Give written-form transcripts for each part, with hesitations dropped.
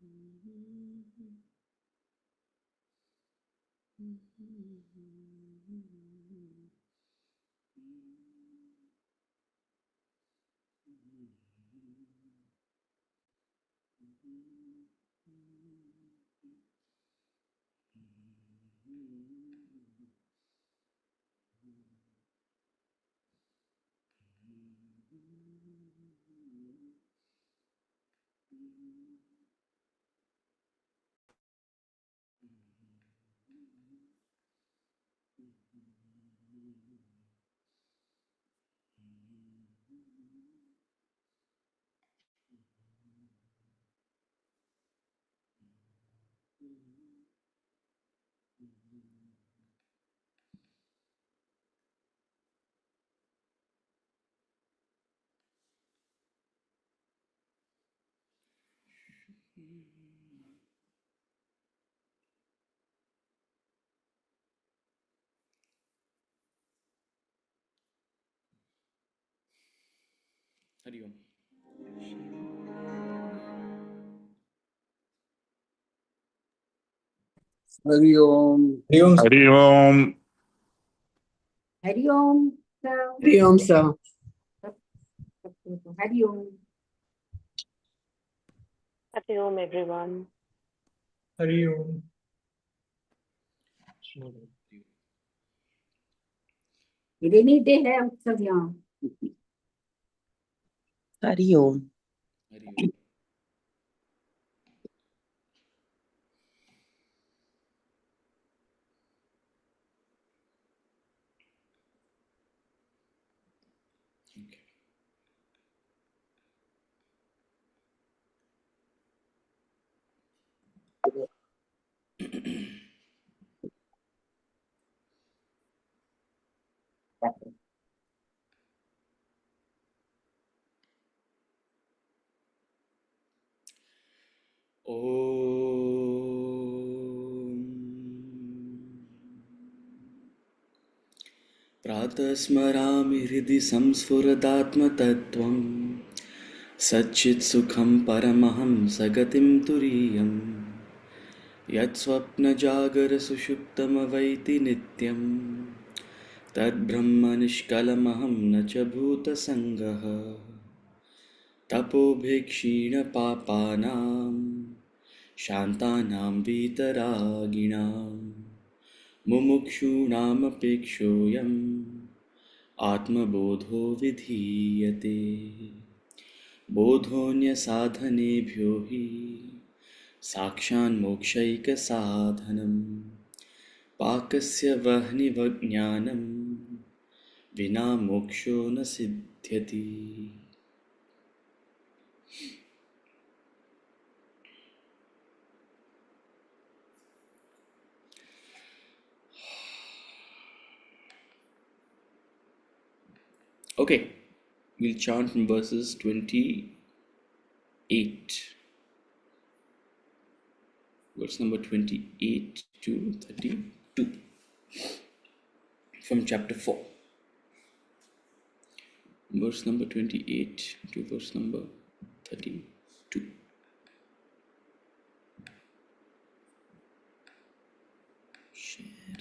हरि ओम। हरि ओम। हरि ओम। हरि ओम। हरि ओम sir. Hari ओम sir. Hari ओम। Hari Om everyone. Hari ओम। Rainy day है उत्सव यहाँ। हरि ओम। हरि ओम। प्रातः स्मरामि हृदि संस्फुरदात्मतत्त्वं सच्चित्सुखं परमहंसगतिं तुरीयं यत्स्वप्नजागरसुषुप्तमवैति नित्यं तद्ब्रह्म निष्कलमहं न च भूतसङ्गः तपोभिक्षीणपापानां शान्तानां वीतरागिणां मुमुक्षूणामपेक्षोऽयम् आत्मबोधो विधीयते। बोधोऽन्यसाधनेभ्यो हि साक्षान्मोक्षैकसाधनं पाकस्य वह्निवज्ञानं विना मोक्षो न सिद्ध्यति। Okay, we'll chant from verses 28. Verse number 28 to 32 from chapter 4. Verse number 28 to verse number 32. Share.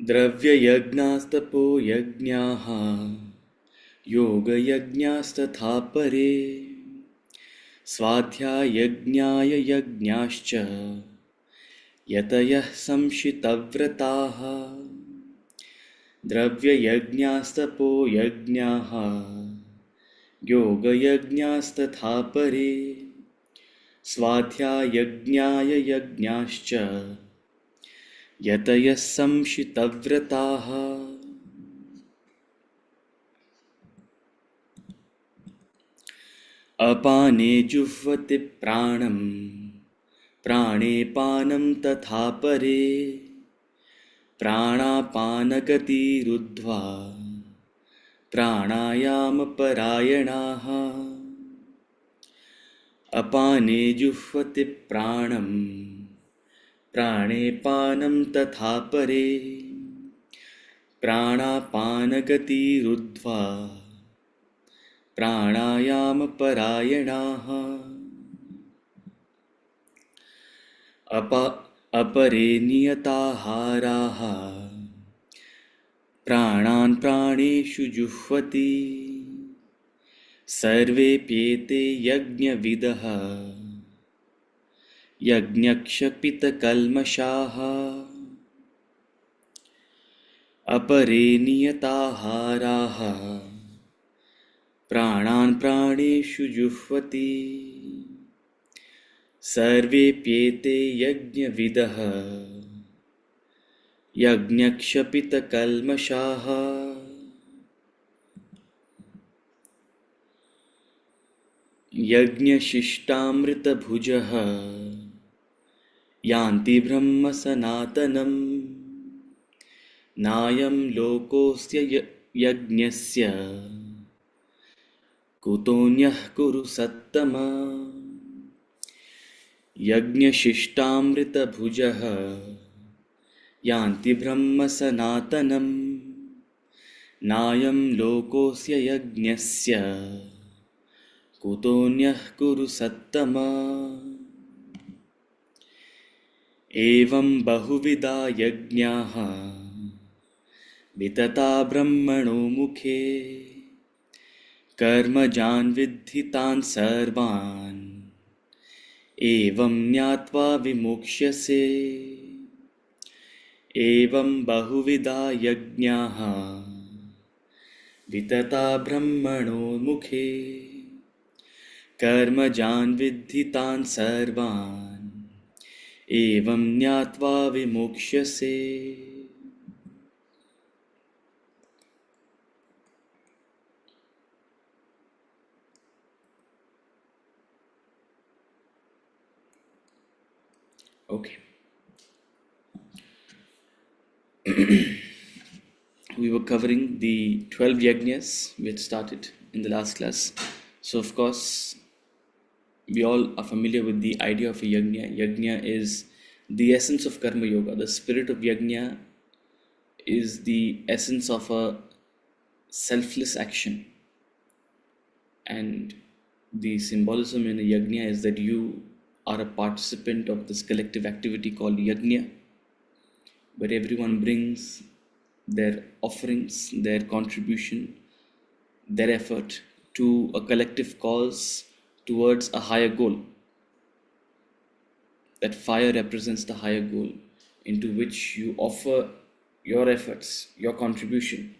द्रव्ययज्ञास्तपो यज्ञाः योगयज्ञास्तथा परे स्वाध्यायज्ञाय यज्ञाश्च यतयः संशितव्रताः द्रव्ययज्ञास्तपो यज्ञाः योगयज्ञास्तथा परे स्वाध्यायज्ञाय यज्ञाश्च यतयः संशितव्रताः। अपाने जुह्वति प्राणं प्राणे पानं तथा परे प्राणापानगतिरुद्ध्वा प्राणायामपरायणाः। अपाने जुह्वति प्राणं प्राणे पानं तथा परे प्राणापानगतिरुद्ध्वा प्राणायामपरायणाः अपरे नियताहाराः प्राणान् प्राणेषु जुह्वति सर्वेप्येते यज्ञविदः यज्ञक्षपितकल्मषाः अपरे नियताहाराः प्राणान् प्राणेषु जुह्वति सर्वेप्येते यज्ञविदः यज्ञक्षपितकल्मषाः यज्ञशिष्टामृतभुजः यान्ति ब्रह्म सनातनम् नायं लोकोऽस्य यज्ञस्य कुतोऽन्यः कुरु सत्तमा यज्ञशिष्टामृतभुजः यान्ति ब्रह्म सनातनम् नायं लोकोऽस्य यज्ञस्य कुतोऽन्यः कुरु सत्तमा एवं बहुविधा यज्ञाः वितता ब्रह्मणो मुखे कर्मजान् विद्धि तान् सर्वान् एवं ज्ञात्वा विमुक्ष्यसे एवं बहुविधा यज्ञाः वितता ब्रह्मणो मुखे कर्मजान् विद्धि तान् सर्वान् एवं ज्ञात्वा विमुक्ष्यसे Okay. We were covering the 12 yajnas we had started in the last class. So, of course, we all are familiar with the idea of a yajna. Yajna is the essence of karma yoga. The spirit of yajna is the essence of a selfless action. And the symbolism in a yajna is that you are a participant of this collective activity called yajna, where everyone brings their offerings, their contribution, their effort to a collective cause towards a higher goal. That fire represents the higher goal into which you offer your efforts, your contribution,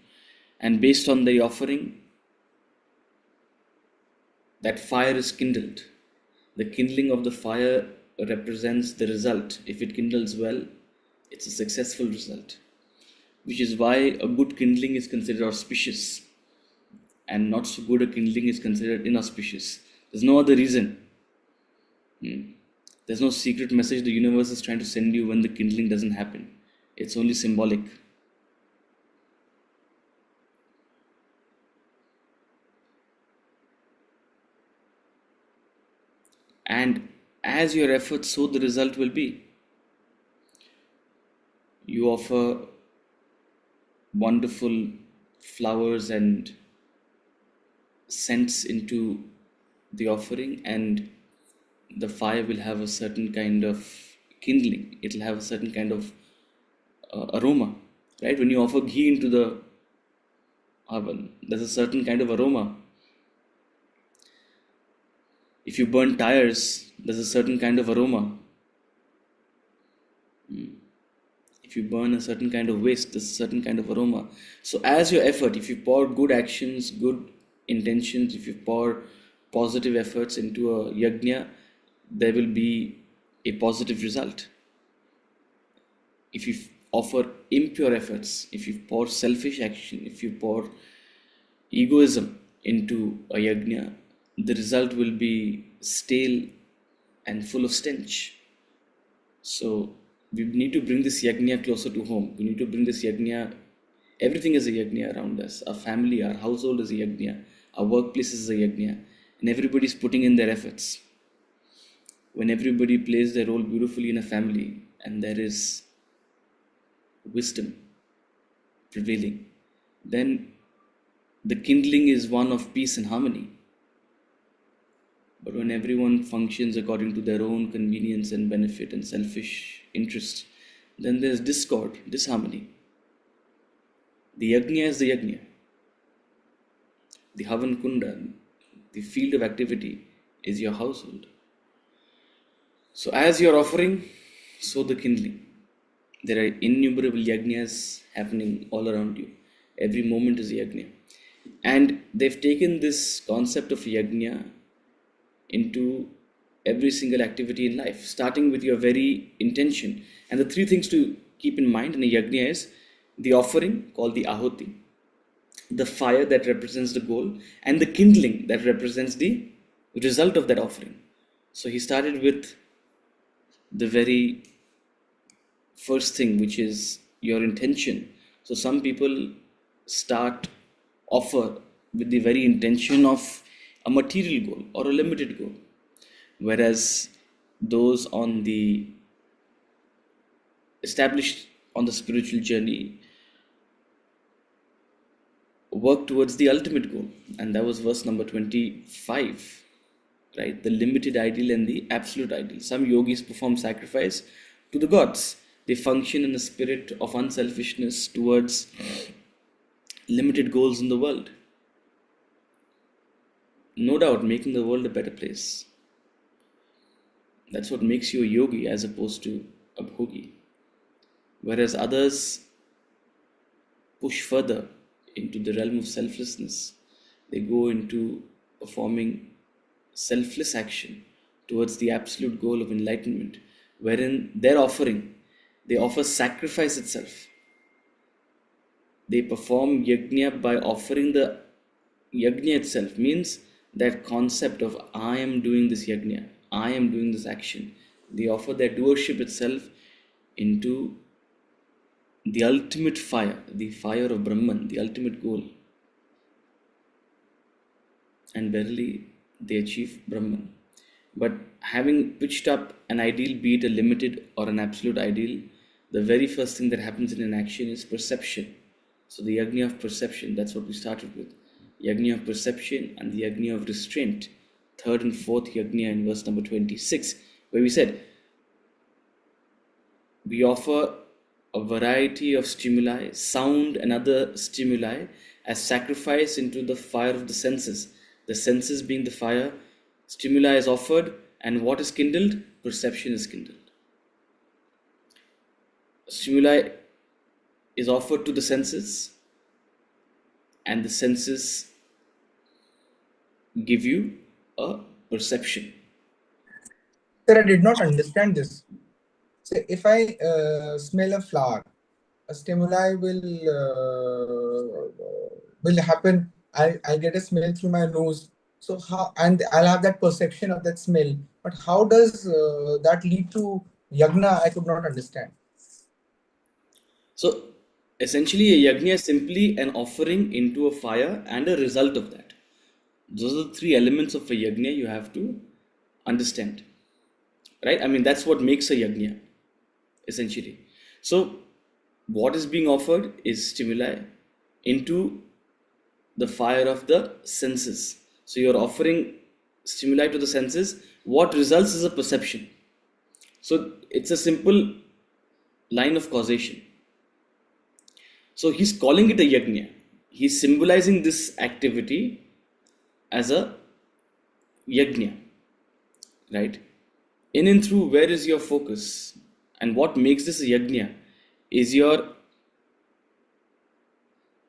and based on the offering, that fire is kindled. The kindling of the fire represents the result. If it kindles well, it's a successful result, which is why a good kindling is considered auspicious and not so good a kindling is considered inauspicious. There's no other reason. There's no secret message the universe is trying to send you when the kindling doesn't happen. It's only symbolic. And as your efforts, so the result will be. You offer wonderful flowers and scents into the offering, and the fire will have a certain kind of kindling. It will have a certain kind of aroma, right? When you offer ghee into the oven, there's a certain kind of aroma. If you burn tires, there's a certain kind of aroma. If you burn a certain kind of waste, there's a certain kind of aroma. So as your effort, if you pour good actions, good intentions, if you pour positive efforts into a yajna, there will be a positive result. If you offer impure efforts, if you pour selfish action, if you pour egoism into a yajna, the result will be stale and full of stench. So we need to bring this yajna closer to home. We need to bring this yajna. Everything is a yajna around us. Our family, our household is a yajna. Our workplace is a yajna. And everybody's putting in their efforts. When everybody plays their role beautifully in a family and there is wisdom prevailing, then the kindling is one of peace and harmony. But when everyone functions according to their own convenience and benefit and selfish interest, then there's discord, disharmony. The yajna is the yajna. The Havan Kunda, the field of activity, is your household. So as you're offering, so the kindling. There are innumerable yajnas happening all around you. Every moment is a yajna. And they've taken this concept of yajna into every single activity in life, starting with your very intention. And the three things to keep in mind in a yajna is the offering called the ahuti, the fire that represents the goal, and the kindling that represents the result of that offering. So he started with the very first thing, which is your intention. So some people offer with the very intention of a material goal or a limited goal, whereas those on the established on the spiritual journey work towards the ultimate goal. And that was verse number 25, right? The limited ideal and the absolute ideal. Some yogis perform sacrifice to the gods. They function in a spirit of unselfishness towards limited goals in the world. No doubt, making the world a better place. That's what makes you a yogi as opposed to a bhogi. Whereas others push further into the realm of selflessness. They go into performing selfless action towards the absolute goal of enlightenment, wherein their offering, they offer sacrifice itself. They perform yajna by offering the yajna itself, means that concept of I am doing this yajna, I am doing this action. They offer their doership itself into the ultimate fire, the fire of Brahman, the ultimate goal. And verily, they achieve Brahman. But having pitched up an ideal, be it a limited or an absolute ideal, the very first thing that happens in an action is perception. So the yajna of perception, that's what we started with. Yajna of perception and the yajna of restraint. Third and fourth yajna in verse number 26, where we said, we offer a variety of stimuli, sound and other stimuli, as sacrifice into the fire of the senses. The senses being the fire, stimuli is offered, and what is kindled? Perception is kindled. Stimuli is offered to the senses, and the senses give you a perception. Sir, I did not understand this. So if I smell a flower, a stimuli will happen. I'll get a smell through my nose. So how, and I'll have that perception of that smell. But how does that lead to yagna? I could not understand. So essentially, a yajna is simply an offering into a fire and a result of that. Those are the three elements of a yajna you have to understand, right? I mean, that's what makes a yajna, essentially. So what is being offered is stimuli into the fire of the senses. So you're offering stimuli to the senses. What results is a perception. So it's a simple line of causation. So he's calling it a yajna. He's symbolizing this activity as a yajna, right? In and through, where is your focus? And what makes this a yajna is your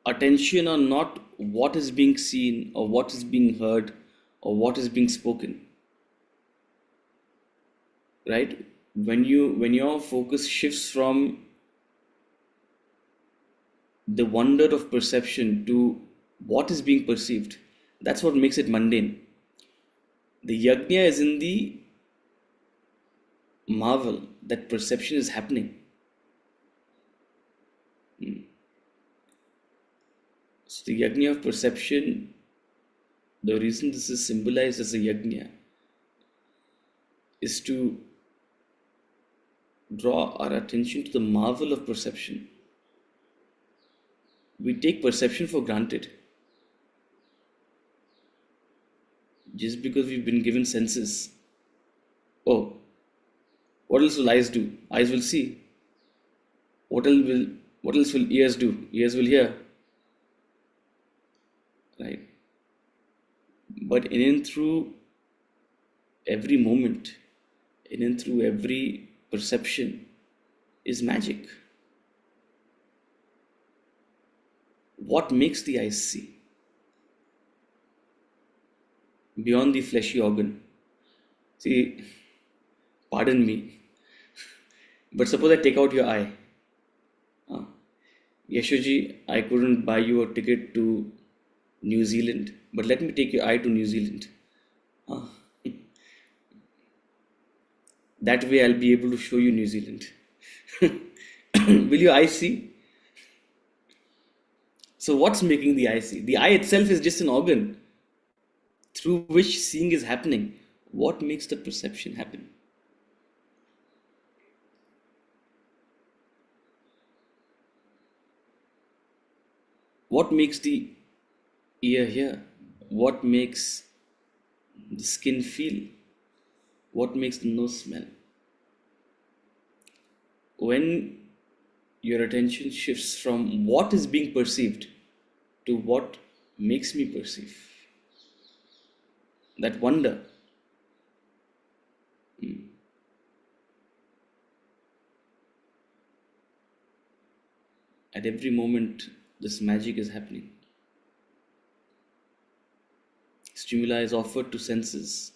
attention on not what is being seen or what is being heard or what is being spoken, right? When your focus shifts from the wonder of perception to what is being perceived, that's what makes it mundane. The yajna is in the marvel that perception is happening. So the yajna of perception, the reason this is symbolized as a yajna is to draw our attention to the marvel of perception. We take perception for granted. just because we've been given senses. Oh, what else will eyes do? Eyes will see. What else will ears do? Ears will hear. Right? But in and through every moment, in and through every perception is magic. What makes the eyes see? Beyond the fleshy organ. See, pardon me, but suppose I take out your eye. Yashoji, I couldn't buy you a ticket to New Zealand, but let me take your eye to New Zealand. Ah, that way I'll be able to show you New Zealand. Will your eye see? So, what's making the eye see? The eye itself is just an organ through which seeing is happening. What makes the perception happen? What makes the ear hear? What makes the skin feel? What makes the nose smell? When your attention shifts from what is being perceived to what makes me perceive, that wonder, at every moment, this magic is happening. Stimuli is offered to senses,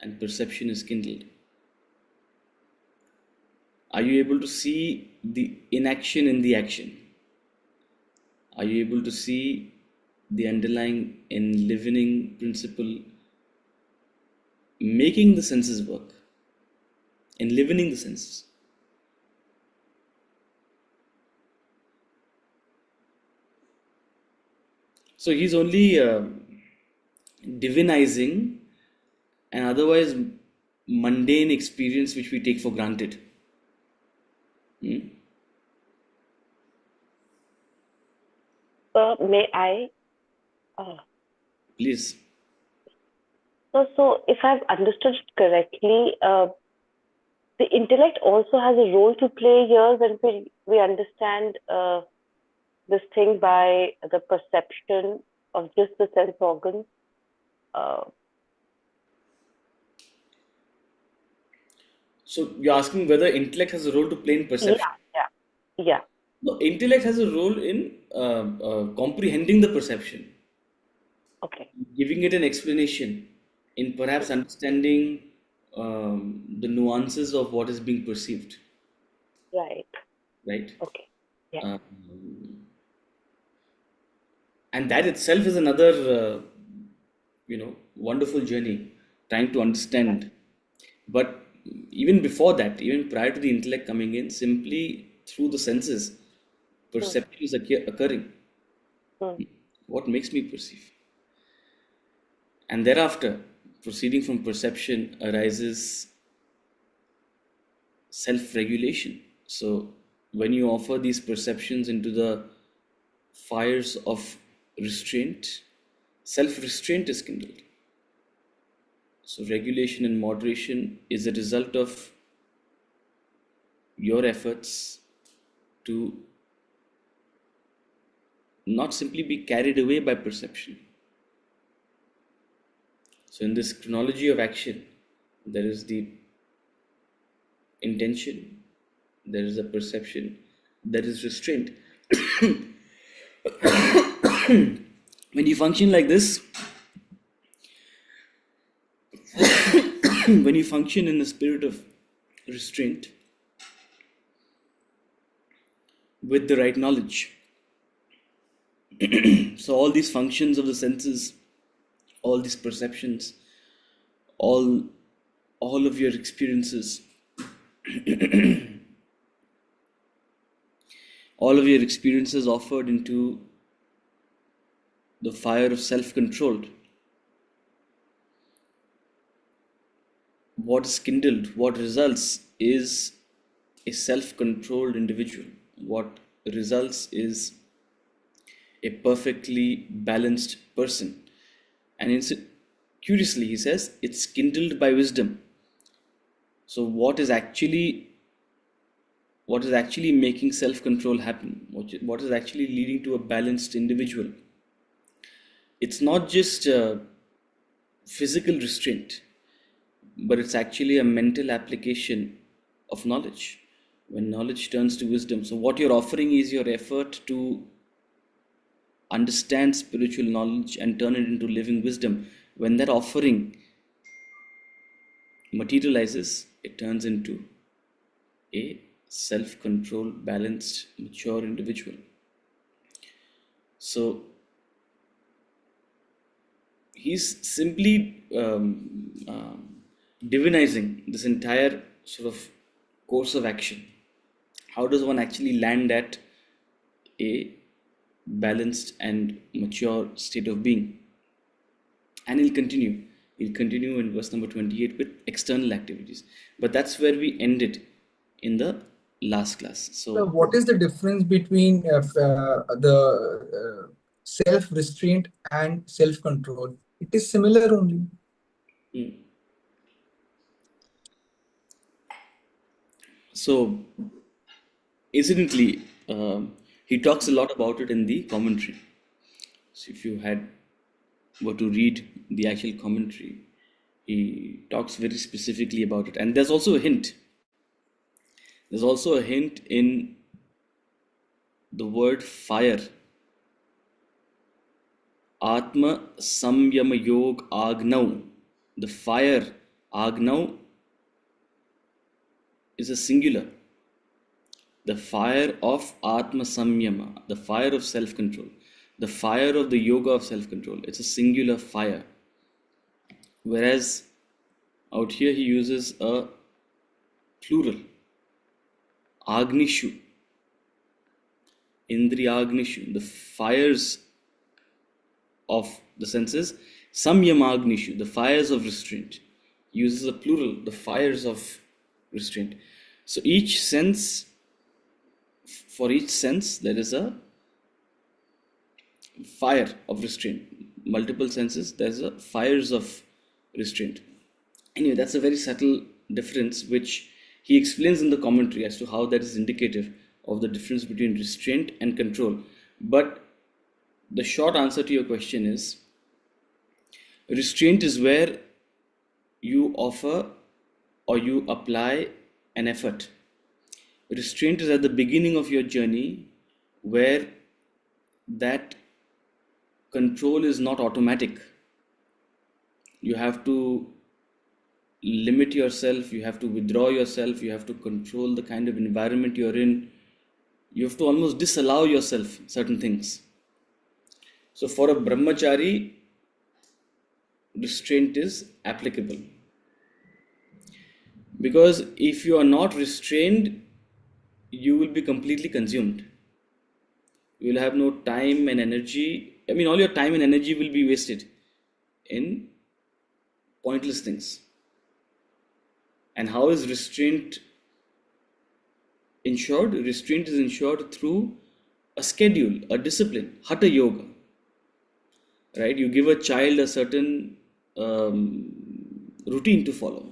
and perception is kindled. Are you able to see the inaction in the action? Are you able to see the underlying enlivening principle making the senses work? Enlivening the senses. So he's only divinizing an otherwise mundane experience which we take for granted. May I? Please. So if I've understood it correctly, the intellect also has a role to play here when we understand this thing by the perception of just the sense organs. So you're asking whether intellect has a role to play in perception? Yeah. No, intellect has a role in comprehending the perception, Okay. giving it an explanation, in perhaps understanding the nuances of what is being perceived, Right. right? Okay. Yeah. And that itself is another, wonderful journey, trying to understand. But even before that, even prior to the intellect coming in, simply through the senses, perception is occurring. What makes me perceive? And thereafter, proceeding from perception arises self-regulation. So when you offer these perceptions into the fires of restraint, self-restraint is kindled. So regulation and moderation is a result of your efforts to not simply be carried away by perception. So in this chronology of action, there is the intention, there is a perception, there is restraint. When you function like this, when you function in the spirit of restraint with the right knowledge, so all these functions of the senses, all these perceptions, all of your experiences, all of your experiences offered into the fire of self-control. What is kindled, what results is a self-controlled individual. What results is a perfectly balanced person. And curiously, he says it's kindled by wisdom. So what is actually making self-control happen? What is actually leading to a balanced individual? It's not just physical restraint, but it's actually a mental application of knowledge. When knowledge turns to wisdom, so what you're offering is your effort to understand spiritual knowledge and turn it into living wisdom. When that offering materializes, it turns into a self-controlled, balanced, mature individual. So he's simply divinizing this entire sort of course of action. How does one actually land at a balanced and mature state of being? And he'll continue. He'll continue in verse number 28 with external activities. But that's where we ended in the last class. So So, what is the difference between the self-restraint and self-control? It is similar only. so incidentally, he talks a lot about it in the commentary. So if you were to read the actual commentary, he talks very specifically about it. And there's also a hint. There's also a hint in the word fire. Atma Samyama Yog Agnav. The fire, Agnav, is a singular. The fire of Atma Samyama, the fire of self control, the fire of the yoga of self control. It's a singular fire. Whereas out here he uses a plural, Agnishu, Indriyagnishu, the fires of the senses, Samyamagnishu, the fires of restraint. He uses a plural, the fires of restraint. So each sense, for each sense, there is a fire of restraint. Multiple senses, there's a fires of restraint. Anyway, that's a very subtle difference which he explains in the commentary as to how that is indicative of the difference between restraint and control. But the short answer to your question is restraint is where you offer or you apply an effort. Restraint is at the beginning of your journey where that control is not automatic. You have to limit yourself, you have to withdraw yourself, you have to control the kind of environment you're in. You have to almost disallow yourself certain things. So for a brahmachari, restraint is applicable. Because if you are not restrained, you will be completely consumed. You will have no time and energy. I mean, all your time and energy will be wasted in pointless things. And how is restraint ensured? Restraint is ensured through a schedule, a discipline, hatha yoga. Right? You give a child a certain routine to follow.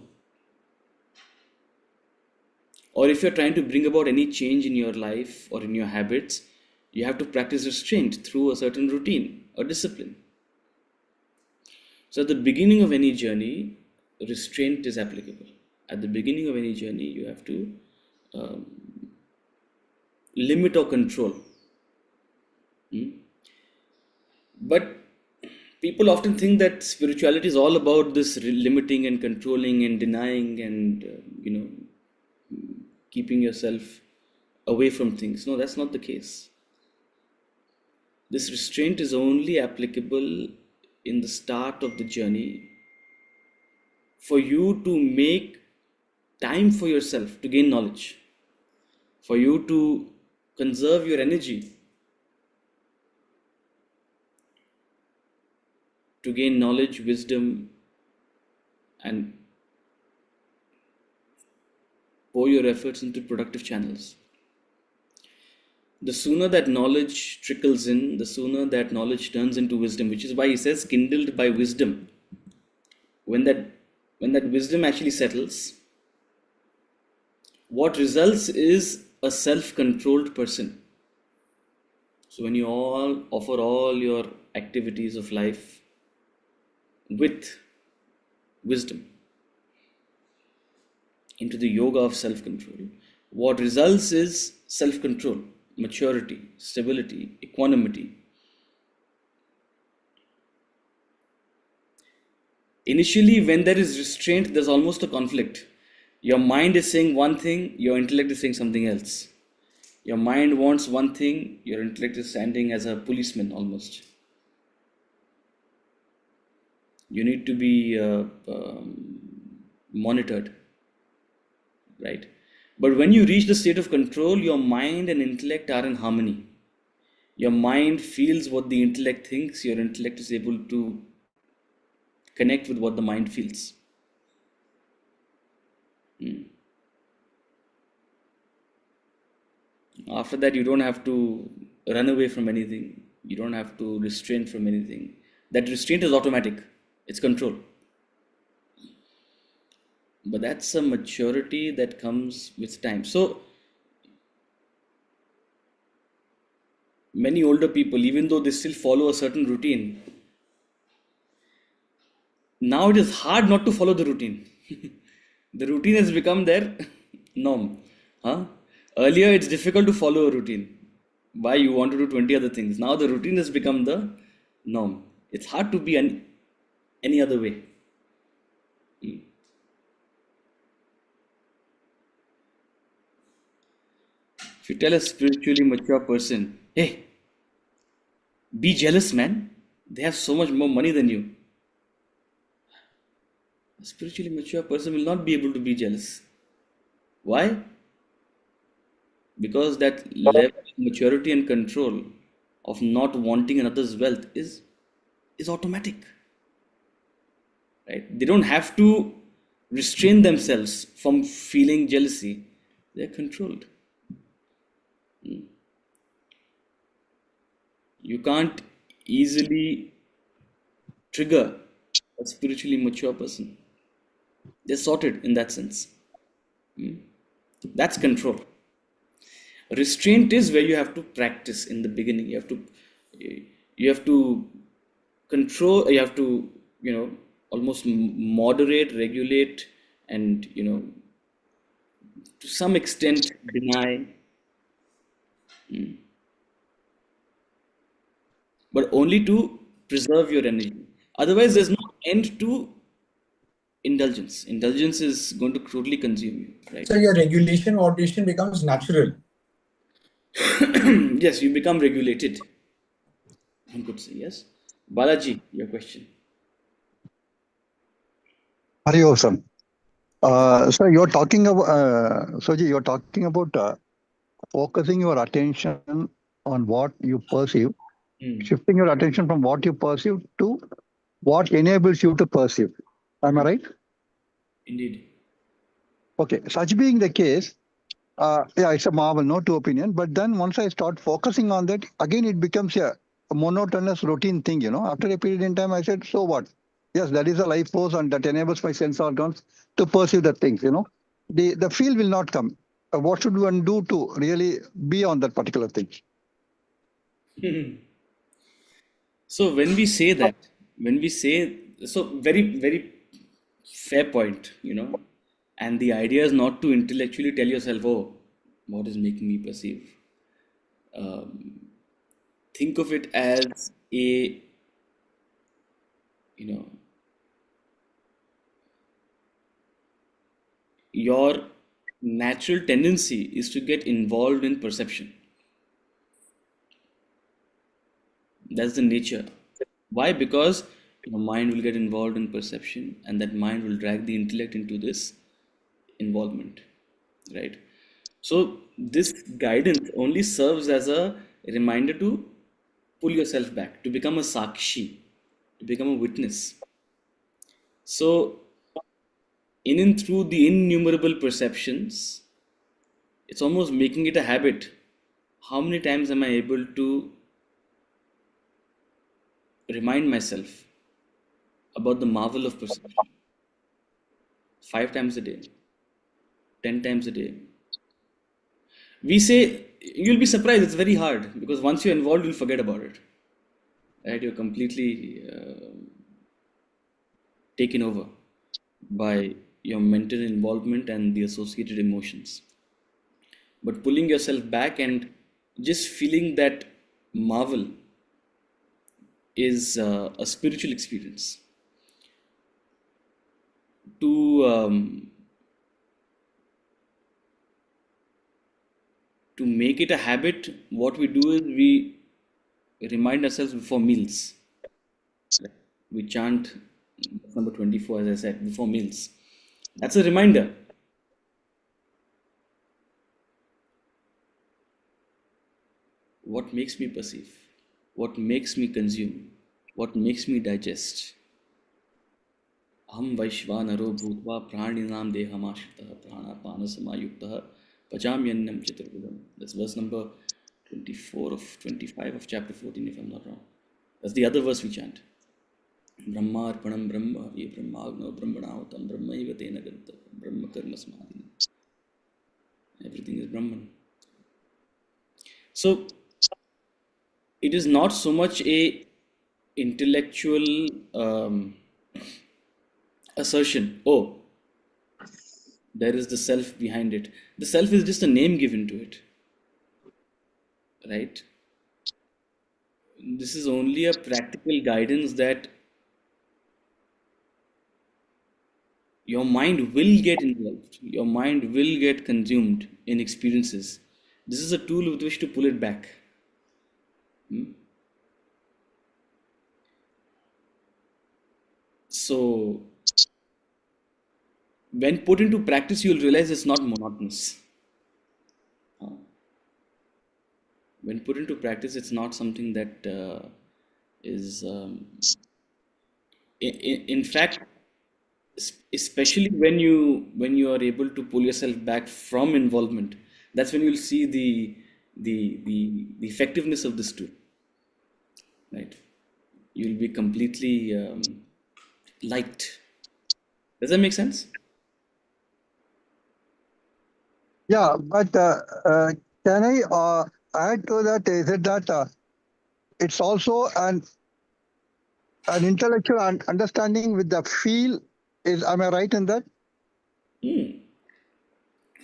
Or if you're trying to bring about any change in your life or in your habits, you have to practice restraint through a certain routine or discipline. So at the beginning of any journey, restraint is applicable. At the beginning of any journey, you have to limit or control. But people often think that spirituality is all about this limiting and controlling and denying and keeping yourself away from things. No, that's not the case. This restraint is only applicable in the start of the journey for you to make time for yourself to gain knowledge, for you to conserve your energy to gain knowledge, wisdom, and pour your efforts into productive channels. the sooner that knowledge trickles in, the sooner that knowledge turns into wisdom, which is why he says kindled by wisdom. When that wisdom actually settles, what results is a self-controlled person. So when you all offer all your activities of life with wisdom into the yoga of self-control, what results is self-control, maturity, stability, equanimity. Initially, when there is restraint, there's almost a conflict. Your mind is saying one thing, your intellect is saying something else. Your mind wants one thing, your intellect is standing as a policeman almost. You need to be monitored, right? But when you reach the state of control, your mind and intellect are in harmony. Your mind feels what the intellect thinks, your intellect is able to connect with what the mind feels. After that, you don't have to run away from anything. You don't have to restrain from anything. That restraint is automatic. It's control. But that's a maturity that comes with time. So many older people, even though they still follow a certain routine, now it is hard not to follow the routine. The routine has become their norm. Huh? Earlier, it's difficult to follow a routine. Why you want to do 20 other things? Now the routine has become the norm. It's hard to be any other way. If you tell a spiritually mature person, hey, be jealous, man. They have so much more money than you. A spiritually mature person will not be able to be jealous. Why? Because that level of maturity and control of not wanting another's wealth is automatic. Right? They don't have to restrain themselves from feeling jealousy. They're controlled. You can't easily trigger a spiritually mature person. They're sorted in that sense. That's control. Restraint is where you have to practice in the beginning. You have to control. You have to almost moderate, regulate, and to some extent deny. But only to preserve your energy. Otherwise, there's no end to indulgence. Indulgence is going to totally consume you, right? So your regulation, moderation becomes natural. Yes, you become regulated. One could say yes. Balaji, your question. Hari Om. So you're talking about, Soji, you're talking about focusing your attention on what you perceive, shifting your attention from what you perceive to what enables you to perceive. Am I right? Indeed. Okay, such being the case, yeah, it's a marvel, no two opinion. But then once I start focusing on that, again it becomes a monotonous routine thing, After a period in time, I said, so what? Yes, that is a life force and that enables my sense organs to perceive the things, The feel will not come. What should one do to really be on that particular thing? So when we say that, so very, very fair point, and the idea is not to intellectually tell yourself, oh, what is making me perceive? Think of it as a, your natural tendency is to get involved in perception. That's the nature. Why? Because your mind will get involved in perception, and that mind will drag the intellect into this involvement, right? So this guidance only serves as a reminder to pull yourself back, to become a sakshi, to become a witness. So in and through the innumerable perceptions, it's almost making it a habit. how many times am I able to remind myself about the marvel of perception? 5 times a day, 10 times a day. We say, you'll be surprised, it's very hard because once you're involved, you'll forget about it. Right? You're completely taken over by your mental involvement and the associated emotions. But pulling yourself back and just feeling that marvel is a spiritual experience. To make it a habit, what we do is we remind ourselves before meals. We chant number 24, as I said, before meals. That's a reminder. What makes me perceive? What makes me consume? What makes me digest? Aham Vaishvanaro Bhutva Praninam Dehamashritah Pranapana Samayuktah Pachamyannam Chaturvidam. That's verse number 24 of 25 of chapter 14, if I'm not wrong. That's the other verse we chant. Brahma Arpanam Brahma Ye Brahmagno Brahmanahutam Brahma Ivatena Ganta Brahma Karma Samadhi. Everything is Brahman. So it is not so much a intellectual assertion, oh, there is the self behind it. The self is just a name given to it, right? This is only a practical guidance that your mind will get involved, your mind will get consumed in experiences. This is a tool with which to pull it back. So when put into practice, you'll realize it's not monotonous. When put into practice, it's not something that is, in fact, especially when you are able to pull yourself back from involvement, that's when you'll see the effectiveness of this tool. Right? You'll be completely light. Does that make sense? Yeah, but can I add to that? Is it that it's also an intellectual understanding with the feel? Am I right in that?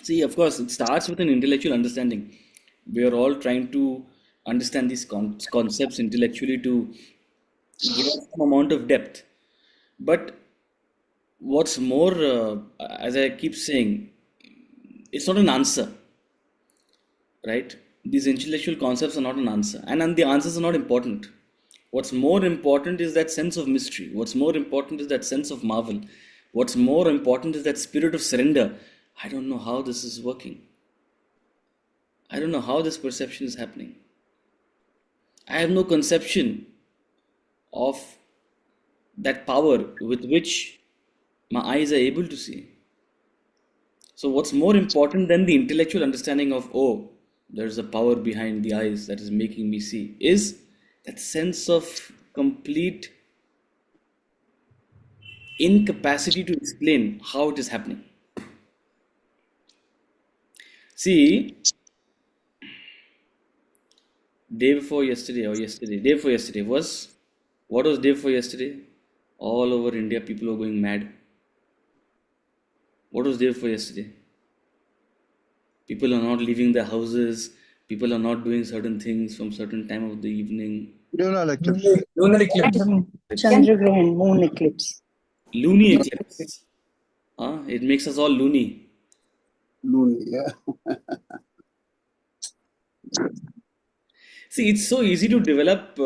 See, of course, it starts with an intellectual understanding. We are all trying to understand these concepts intellectually to give us some amount of depth. But what's more, as I keep saying, it's not an answer, right? These intellectual concepts are not an answer, and the answers are not important. What's more important is that sense of mystery. What's more important is that sense of marvel. What's more important is that spirit of surrender. I don't know how this is working. I don't know how this perception is happening. I have no conception of that power with which my eyes are able to see. So what's more important than the intellectual understanding of, oh, there's a power behind the eyes that is making me see, is that sense of complete incapacity to explain how it is happening. See, day before yesterday was, what was day before yesterday? All over India, people were going mad. What was day before yesterday? People are not leaving their houses. People are not doing certain things from certain time of the evening. Lunar eclipse. Lunar eclipse. Chandragrahan, moon eclipse. Loony eclipse. It makes us all loony. Loony, yeah. See, it's so easy to develop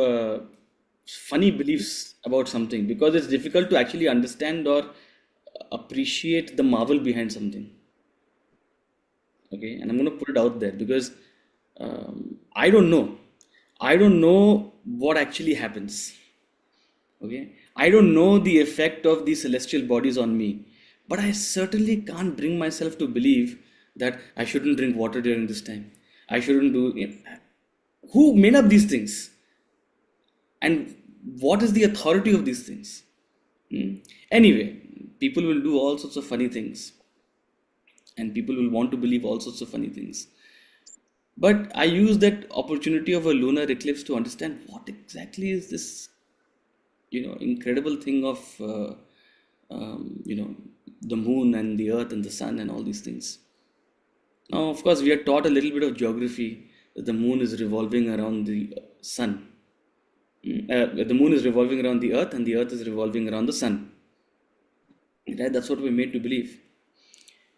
funny beliefs about something because it's difficult to actually understand or appreciate the marvel behind something. Okay, and I'm going to put it out there because I don't know. I don't know what actually happens. Okay, I don't know the effect of these celestial bodies on me, but I certainly can't bring myself to believe that I shouldn't drink water during this time. I shouldn't do. Who made up these things? And what is the authority of these things? Anyway, people will do all sorts of funny things, and people will want to believe all sorts of funny things. But I use that opportunity of a lunar eclipse to understand what exactly is this, incredible thing of, the moon and the earth and the sun and all these things. Now, of course, we are taught a little bit of geography that the moon is revolving around the sun. The moon is revolving around the earth and the earth is revolving around the sun. Right? That's what we're made to believe.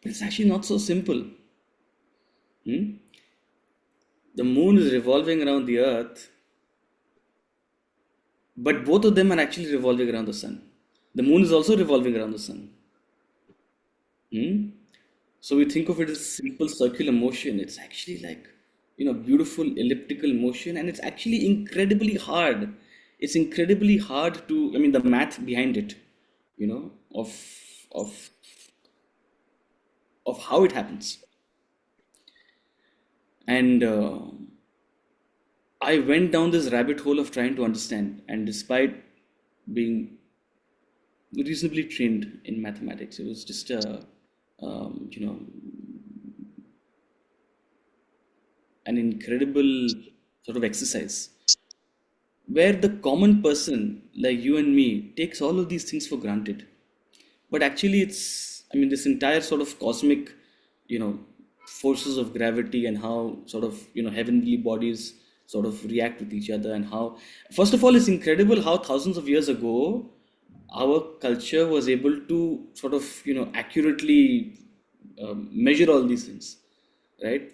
But it's actually not so simple. Hmm? The moon is revolving around the earth, but both of them are actually revolving around the sun. The moon is also revolving around the sun. So we think of it as simple circular motion. It's actually like, beautiful elliptical motion, and it's actually incredibly hard. It's incredibly hard to, the math behind it, of of how it happens. And I went down this rabbit hole of trying to understand, and despite being reasonably trained in mathematics, it was just an incredible sort of exercise where the common person like you and me takes all of these things for granted. But actually, this entire sort of cosmic, forces of gravity, and how sort of, heavenly bodies sort of react with each other, and how, first of all, it's incredible how thousands of years ago, our culture was able to sort of, accurately measure all these things, right?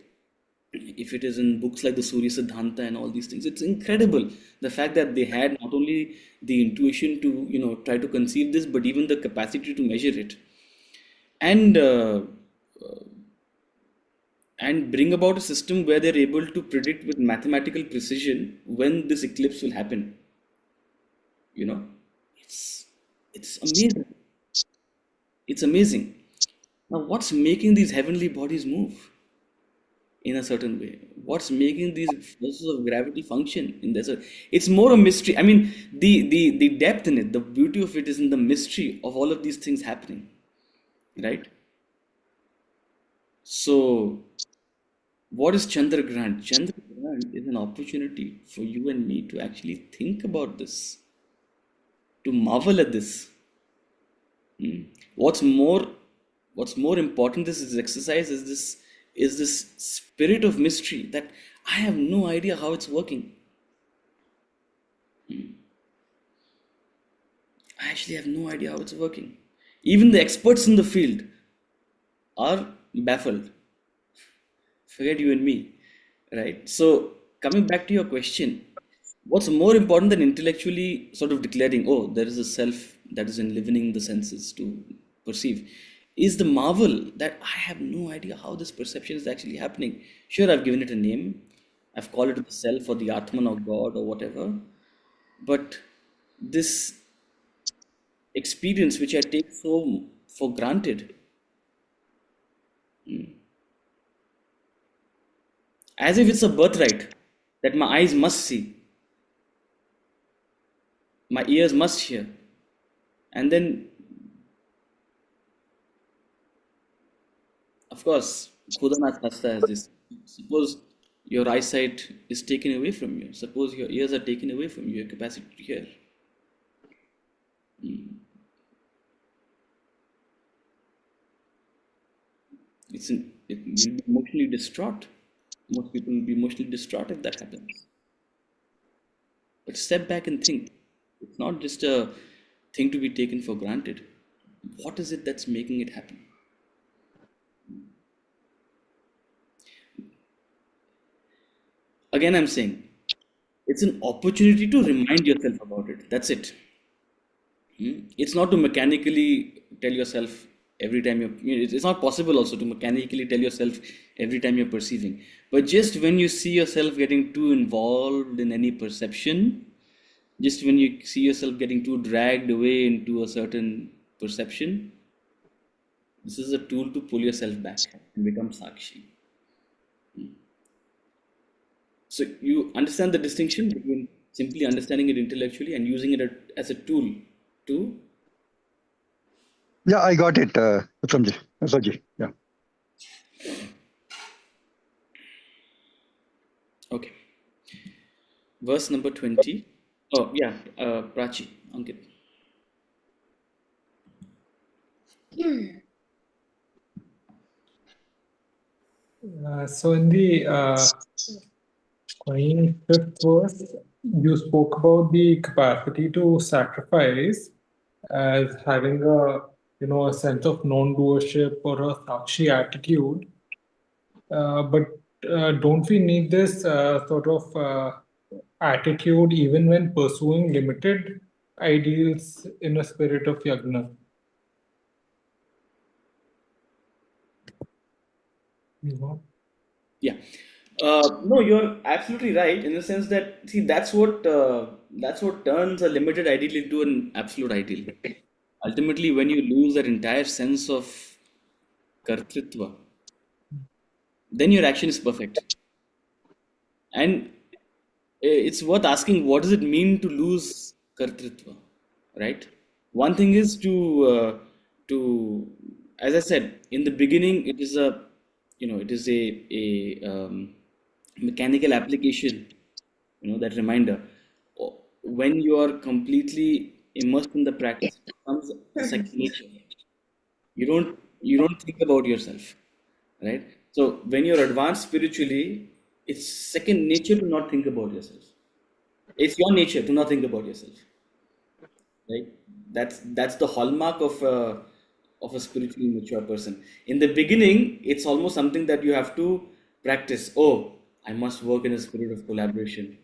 If it is in books like the Surya Siddhanta and all these things, it's incredible. The fact that they had not only the intuition to, try to conceive this, but even the capacity to measure it. And bring about a system where they're able to predict with mathematical precision when this eclipse will happen. It's amazing. It's amazing. Now, what's making these heavenly bodies move in a certain way? What's making these forces of gravity function in this? It's more a mystery. The depth in it, the beauty of it is in the mystery of all of these things happening, right? So, what is Chandragrahan? Chandragrahan is an opportunity for you and me to actually think about this, to marvel at this. What's more important this exercise is this spirit of mystery that I have no idea how it's working. I actually have no idea how it's working. Even the experts in the field are baffled. Forget you and me, right? So, coming back to your question, what's more important than intellectually sort of declaring, oh, there is a self that is enlivening the senses to perceive, is the marvel that I have no idea how this perception is actually happening. Sure, I've given it a name, I've called it the self or the Atman or God or whatever, but this experience which I take so for granted, as if it's a birthright that my eyes must see, my ears must hear, and then, of course, Khuda na khasta has this. Suppose your eyesight is taken away from you. Suppose your ears are taken away from you, your capacity to hear. You'll be emotionally distraught. Most people will be emotionally distraught if that happens. But step back and think. It's not just a thing to be taken for granted. What is it that's making it happen? Again, I'm saying it's an opportunity to remind yourself about it. That's it. It's not to mechanically tell yourself every time it's not possible also to mechanically tell yourself every time you're perceiving. But just when you see yourself getting too involved in any perception, just when you see yourself getting too dragged away into a certain perception, this is a tool to pull yourself back and become Sakshi. So you understand the distinction between simply understanding it intellectually and using it as a tool to. Yeah, I got it, Saji. Yeah. Okay. Verse number 20. Oh, yeah. Prachi, Ankit. So in the 25th verse, you spoke about the capacity to sacrifice as having a sense of non-doership or a sakshi attitude. But don't we need this sort of attitude even when pursuing limited ideals in a spirit of yagna? You know? Yeah. No, you're absolutely right in the sense that, see, that's what turns a limited ideal into an absolute ideal. Ultimately, when you lose that entire sense of kartritva, then your action is perfect. And it's worth asking, what does it mean to lose kartritva, right? One thing is to as I said in the beginning, it is it is a mechanical application, that reminder. When you are completely immersed in the practice, it becomes a second nature. You don't think about yourself, right? So when you're advanced spiritually, it's second nature to not think about yourself. It's your nature to not think about yourself, right? That's the hallmark of a spiritually mature person. In the beginning, it's almost something that you have to practice. Oh, I must work in a spirit of collaboration.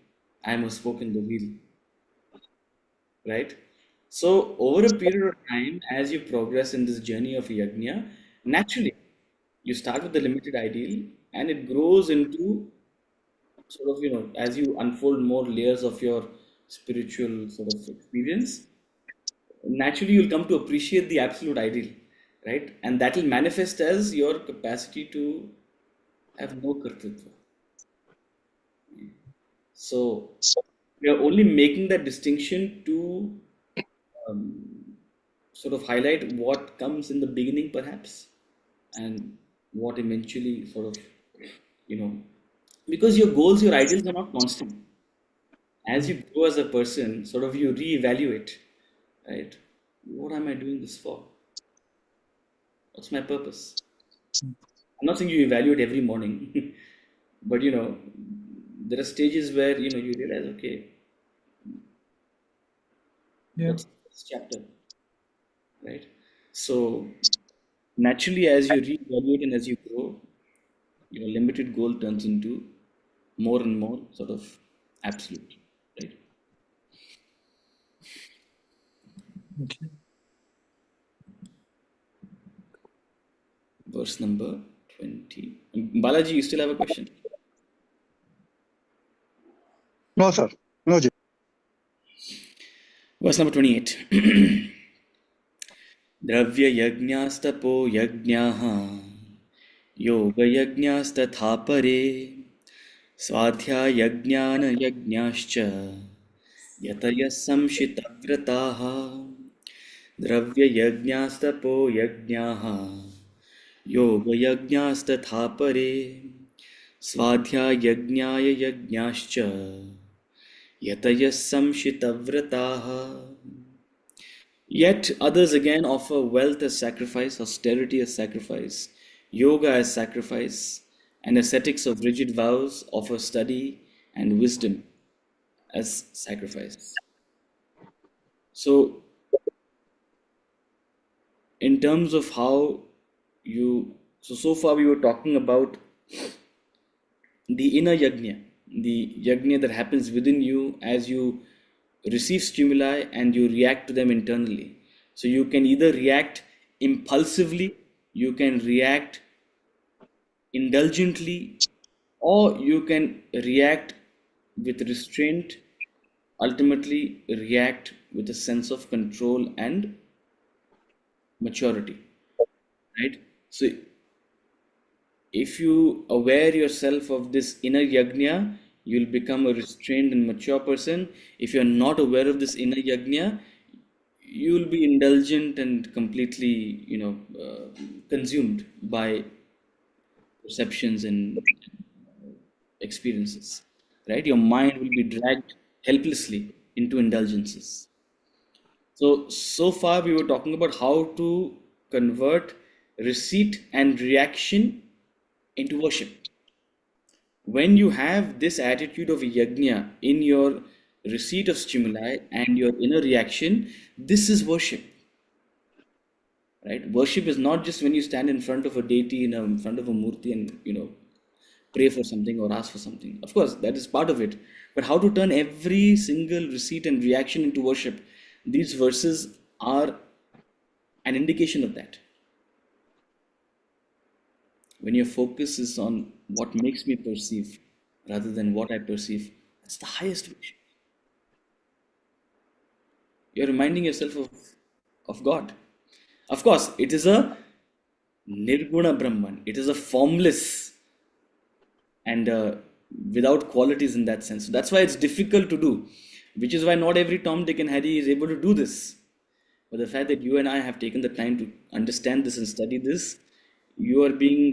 I must work in the wheel, right? So over a period of time, as you progress in this journey of yajna, naturally you start with the limited ideal, and it grows into sort of, as you unfold more layers of your spiritual sort of experience, naturally you'll come to appreciate the absolute ideal, right? And that will manifest as your capacity to have no kartritva. So we are only making that distinction to sort of highlight what comes in the beginning, perhaps, and what eventually sort of, you know, because your goals, your ideals are not constant. As you grow as a person, sort of you reevaluate, right? What am I doing this for? What's my purpose? I'm not saying you evaluate every morning, but there are stages where you realize, okay, Yeah. what's this chapter, right? So naturally, as you reevaluate and as you grow, your limited goal turns into more and more sort of absolute, right? Okay. Verse number 20. Balaji, you still have a question? No, sir. No, Ji. Verse number 28. द्रव्ययज्ञास्तपो यज्ञाः योगयज्ञास्तथा परे स्वाध्यायज्ञानयज्ञाश्च यतयः संशितव्रताः द्रव्ययज्ञास्तपो यज्ञाः योगयज्ञास्तथा परे स्वाध्यायज्ञाय यज्ञाश्च यतयः संशितव्रताः. Yet others again offer wealth as sacrifice, austerity as sacrifice, yoga as sacrifice, and ascetics of rigid vows offer study and wisdom as sacrifice. So, in terms of how so far we were talking about the inner yajna, the yajna that happens within you as you receive stimuli and you react to them internally. So you can either react impulsively, you can react indulgently, or you can react with restraint, ultimately react with a sense of control and maturity, right? So if you aware yourself of this inner yajna, You'll become a restrained and mature person. If you're not aware of this inner yajna, you'll be indulgent and completely, consumed by perceptions and experiences, right? Your mind will be dragged helplessly into indulgences. So far we were talking about how to convert receipt and reaction into worship. When you have this attitude of yajna in your receipt of stimuli and your inner reaction, this is worship, right? Worship is not just when you stand in front of a deity, in front of a murti, and pray for something or ask for something. Of course, that is part of it. But how to turn every single receipt and reaction into worship? These verses are an indication of that. When your focus is on what makes me perceive rather than what I perceive, that's the highest worship. You're reminding yourself of God. Of course, it is a Nirguna Brahman. It is a formless and without qualities in that sense. So that's why it's difficult to do, which is why not every Tom, Dick, and Harry is able to do this. But the fact that you and I have taken the time to understand this and study this, you're being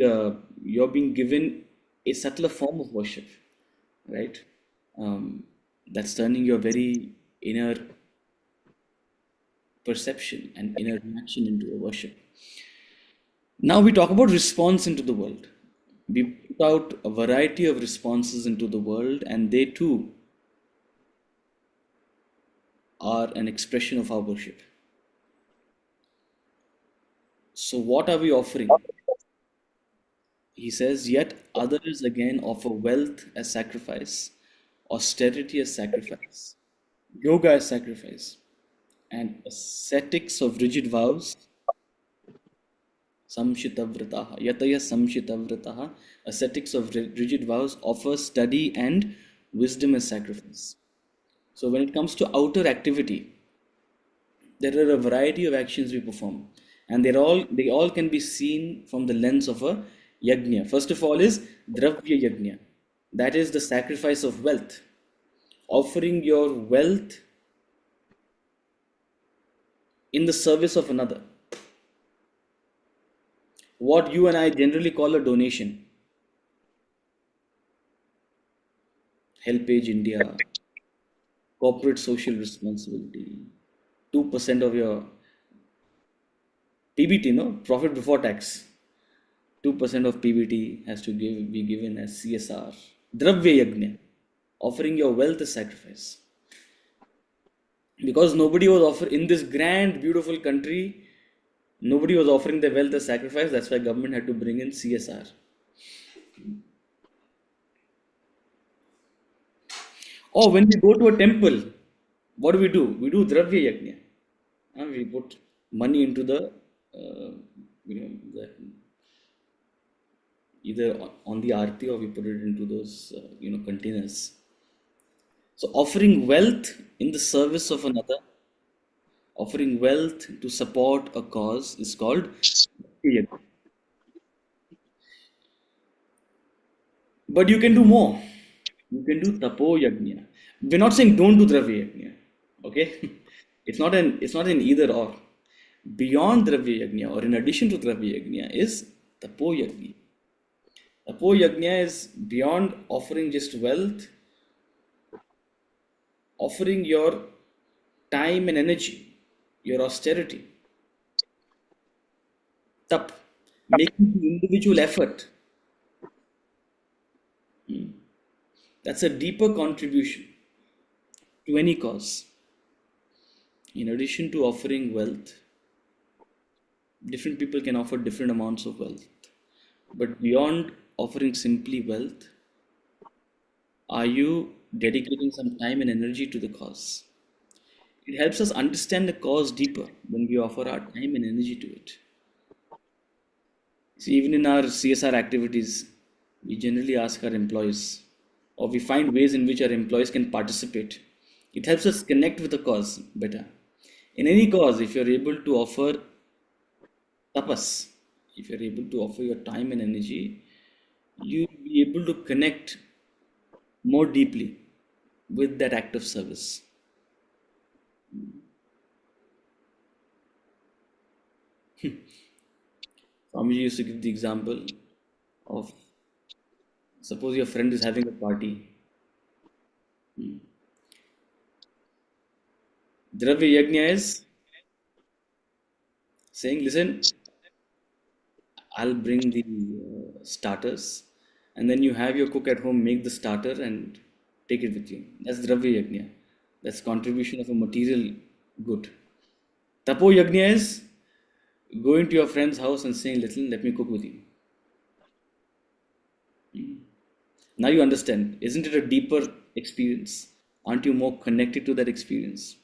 given a subtler form of worship, right? That's turning your very inner perception and inner reaction into a worship. Now we talk about response into the world. We put out a variety of responses into the world, and they too are an expression of our worship. So what are we offering? He says, yet others again offer wealth as sacrifice, austerity as sacrifice, yoga as sacrifice, and ascetics of rigid vows, samshitavrataha, yataya samshitavrataha, ascetics of rigid vows offer study and wisdom as sacrifice. So when it comes to outer activity, there are a variety of actions we perform, and they all can be seen from the lens of a yajna. First of all is dravya yajna, that is the sacrifice of wealth, offering your wealth in the service of another. What you and I generally call a donation. Helpage India, corporate social responsibility, 2% of your PBT, no? Profit before tax. 2% of PBT has to be given as CSR. Dravya Yajna, offering your wealth as sacrifice. Because nobody was offering, in this grand, beautiful country, nobody was offering their wealth as sacrifice. That's why government had to bring in CSR. Or when we go to a temple, what do? We do Dravya Yajna. We put money into the, either on the arti or we put it into those, containers. So offering wealth in the service of another, offering wealth to support a cause is called yajna. But you can do more. You can do tapo yajna. We're not saying don't do dravya yajna. Okay? It's not an either or. Beyond dravya yajna or in addition to dravya yajna is tapo yajna. Tapo yajna is beyond offering just wealth, offering your time and energy, your austerity. Tap, making the individual effort. That's a deeper contribution to any cause. In addition to offering wealth, different people can offer different amounts of wealth. But beyond offering simply wealth, are you dedicating some time and energy to the cause? It helps us understand the cause deeper when we offer our time and energy to it. See, even in our CSR activities, we generally ask our employees, or we find ways in which our employees can participate. It helps us connect with the cause better. In any cause, if you're able to offer tapas, if you're able to offer your time and energy, you'll be able to connect more deeply with that act of service. Swamiji used to give the example of, suppose your friend is having a party. Dravya Yajna is saying, listen, I'll bring the starters, and then you have your cook at home make the starter and take it with you. That's Dravya Yajna. That's contribution of a material good. Tapo Yajna is going to your friend's house and saying, listen, let me cook with you. Now you understand. Isn't it a deeper experience? Aren't you more connected to that experience?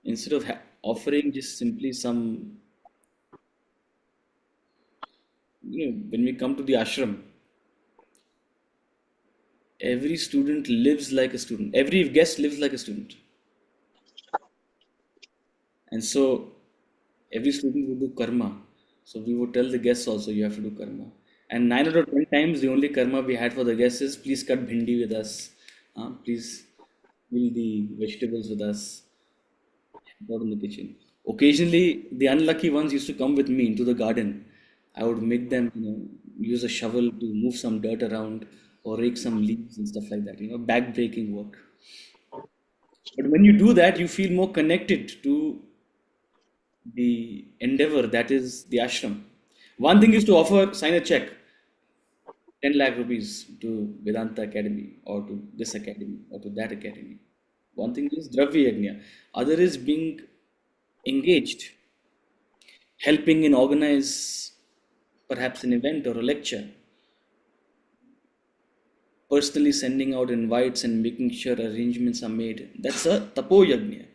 Instead of offering just simply some, when we come to the ashram, every student lives like a student. Every guest lives like a student. And so every student will do karma. So we would tell the guests also, you have to do karma. And 9 out of 10 times, the only karma we had for the guests is, please cut bhindi with us. Please peel the vegetables with us. Not in the kitchen. Occasionally, the unlucky ones used to come with me into the garden. I would make them, use a shovel to move some dirt around or rake some leaves and stuff like that. Back-breaking work. But when you do that, you feel more connected to the endeavor that is the ashram. One thing is to offer, sign a check, 10 lakh rupees to Vedanta Academy or to this academy or to that academy. One thing is Dravya Yajna. Other is being engaged, helping in organize perhaps an event or a lecture, personally sending out invites and making sure arrangements are made. That's a Tapo Yajna.